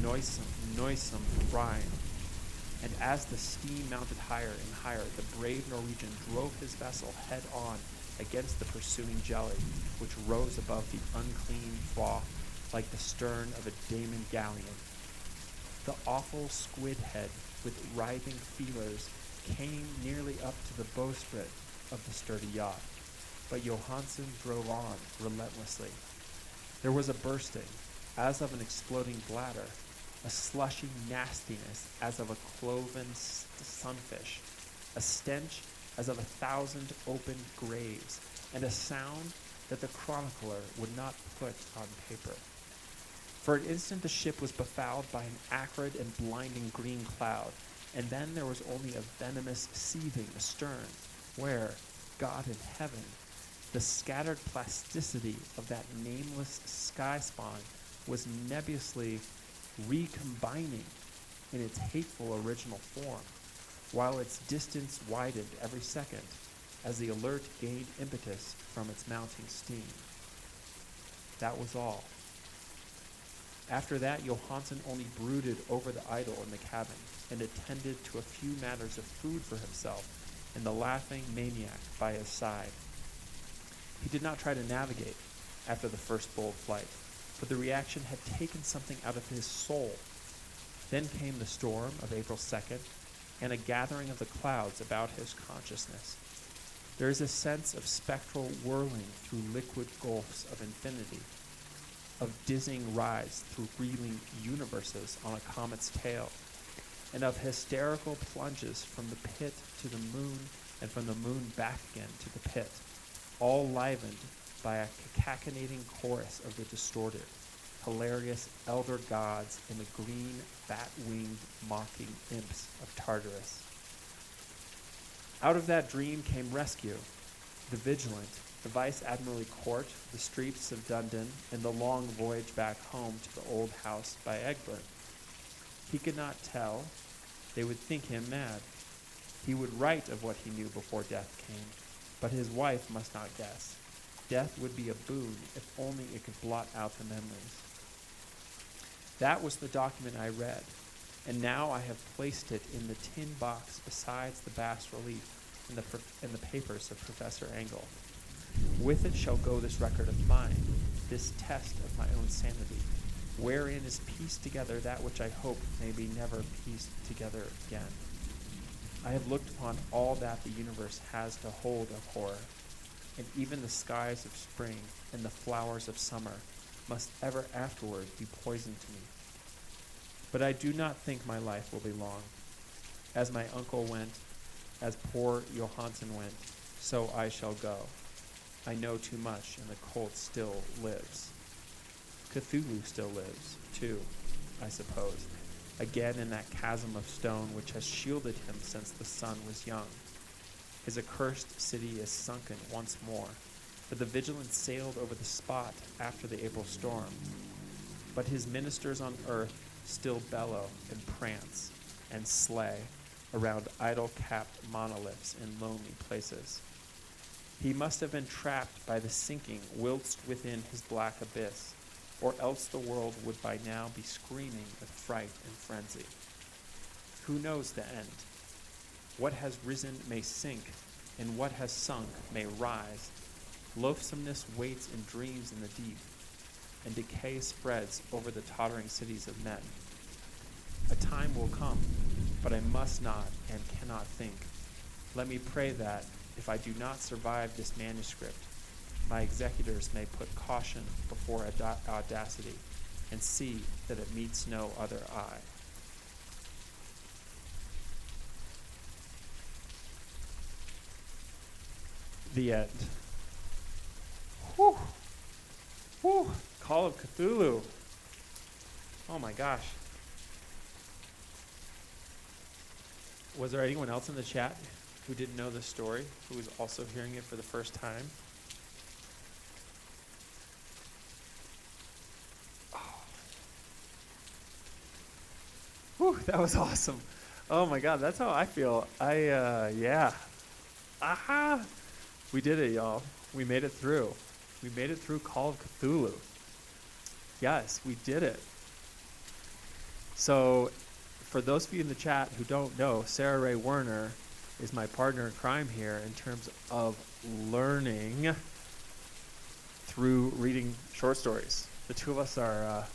noisome brine, and as the steam mounted higher and higher, the brave Norwegian drove his vessel head-on against the pursuing jelly, which rose above the unclean froth like the stern of a Daemon galleon. The awful squid head with writhing feelers came nearly up to the bowsprit of the sturdy yacht, but Johansen drove on relentlessly. There was a bursting, as of an exploding bladder, a slushy nastiness as of a cloven sunfish, a stench as of 1,000 opened graves, and a sound that the chronicler would not put on paper. For an instant the ship was befouled by an acrid and blinding green cloud, and then there was only a venomous seething astern, where, God in heaven, the scattered plasticity of that nameless sky spawn was nebulously recombining in its hateful original form, while its distance widened every second as the alert gained impetus from its mounting steam. That was all. After that, Johansen only brooded over the idol in the cabin and attended to a few matters of food for himself and the laughing maniac by his side. He did not try to navigate after the first bold flight, but the reaction had taken something out of his soul. Then came the storm of April 2nd and a gathering of the clouds about his consciousness. There is a sense of spectral whirling through liquid gulfs of infinity, of dizzying rides through reeling universes on a comet's tail, and of hysterical plunges from the pit to the moon and from the moon back again to the pit, all livened by a cachinnating chorus of the distorted, hilarious elder gods and the green, bat-winged, mocking imps of Tartarus. Out of that dream came rescue, the Vigilant, the Vice-Admiralty Court, the streets of Dundon, and the long voyage back home to the old house by Egbert. He could not tell. They would think him mad. He would write of what he knew before death came, but his wife must not guess. Death would be a boon if only it could blot out the memories. That was the document I read, and now I have placed it in the tin box besides the bas-relief and the papers of Professor Engel. With it shall go this record of mine, this test of my own sanity, wherein is pieced together that which I hope may be never pieced together again. I have looked upon all that the universe has to hold of horror, and even the skies of spring and the flowers of summer must ever afterward be poison to me. But I do not think my life will be long. As my uncle went, as poor Johansen went, so I shall go. I know too much, and the cult still lives. Cthulhu still lives, too, I suppose, again in that chasm of stone which has shielded him since the sun was young. His accursed city is sunken once more, for the Vigilant sailed over the spot after the April storm. But his ministers on earth still bellow and prance and slay around idol-capped monoliths in lonely places. He must have been trapped by the sinking whilst within his black abyss, or else the world would by now be screaming with fright and frenzy. Who knows the end? What has risen may sink, and what has sunk may rise. Loathsomeness waits in dreams in the deep, and decay spreads over the tottering cities of men. A time will come, but I must not and cannot think. Let me pray that, if I do not survive this manuscript, my executors may put caution before audacity and see that it meets no other eye. The end. Whew. Whew. Call of Cthulhu. Oh my gosh. Was there anyone else in the chat who didn't know this story, who was also hearing it for the first time? Oh. Whew, that was awesome. Oh my God, that's how I feel. Yeah. Aha! We did it, y'all. We made it through. We made it through Call of Cthulhu. Yes, we did it. So, for those of you in the chat who don't know, Sarah Ray Werner is my partner in crime here in terms of learning through reading short stories. The two of us are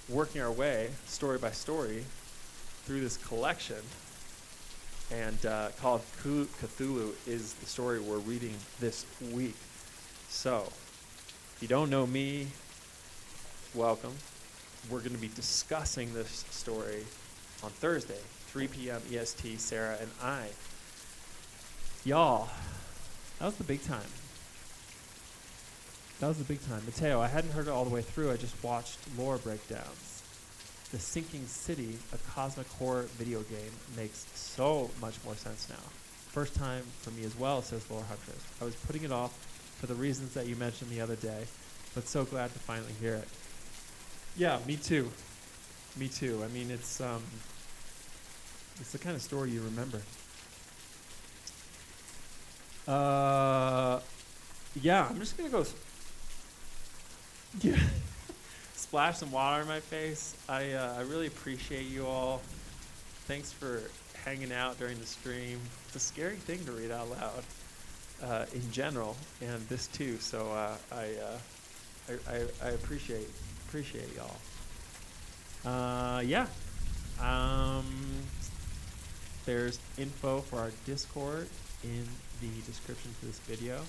working our way, story by story, through this collection. And Call of Cthulhu is the story we're reading this week. So, if you don't know me, welcome. We're going to be discussing this story on Thursday, 3 p.m. EST, Sarah and I. Y'all, that was the big time. That was the big time. Mateo, I hadn't heard it all the way through. I just watched lore breakdowns. The Sinking City, a cosmic horror video game, makes so much more sense now. first time for me as well, says Laura Huntress. I was putting it off for the reasons that you mentioned the other day, but so glad to finally hear it. Yeah, me too. Me too. I mean, it's the kind of story you remember. Yeah, I'm just gonna go. Yeah. Splash some water in my face. I really appreciate you all. Thanks for hanging out during the stream. It's a scary thing to read out loud in general, and this too. So I appreciate y'all. Yeah. There's info for our Discord in the description to this video.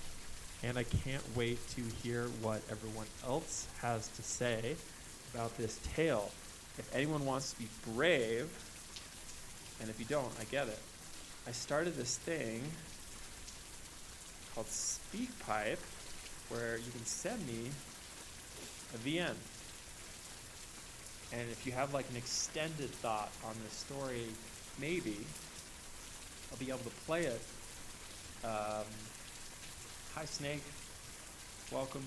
And I can't wait to hear what everyone else has to say about this tale. If anyone wants to be brave, and if you don't, I get it. I started this thing called SpeakPipe, where you can send me a VN. And if you have like an extended thought on this story, maybe I'll be able to play it. Hi, Snake. Welcome.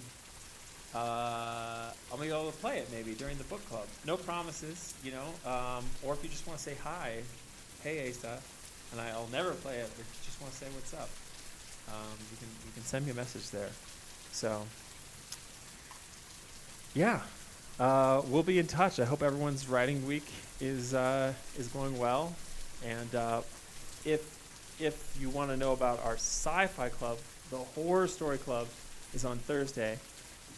I'll be able to play it maybe during the book club. No promises, you know. Or if you just want to say hi, hey Asa, and I'll never play it, but if you just want to say what's up, you can send me a message there. So, yeah, we'll be in touch. I hope everyone's writing week is going well, and if you want to know about our sci-fi club, the Horror Story Club is on Thursday.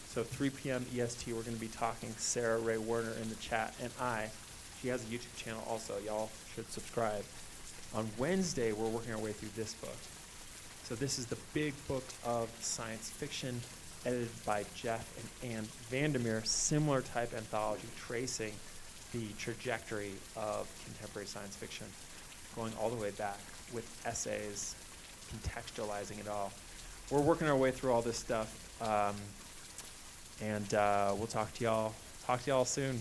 So 3 p.m. EST, we're going to be talking Sarah Ray Werner in the chat, and she has a YouTube channel also. Y'all should subscribe. On Wednesday, we're working our way through this book. So this is the big book of science fiction, edited by Jeff and Anne Vandermeer, similar type anthology tracing the trajectory of contemporary science fiction, going all the way back with essays, contextualizing it all. We're working our way through all this stuff, and we'll talk to y'all soon.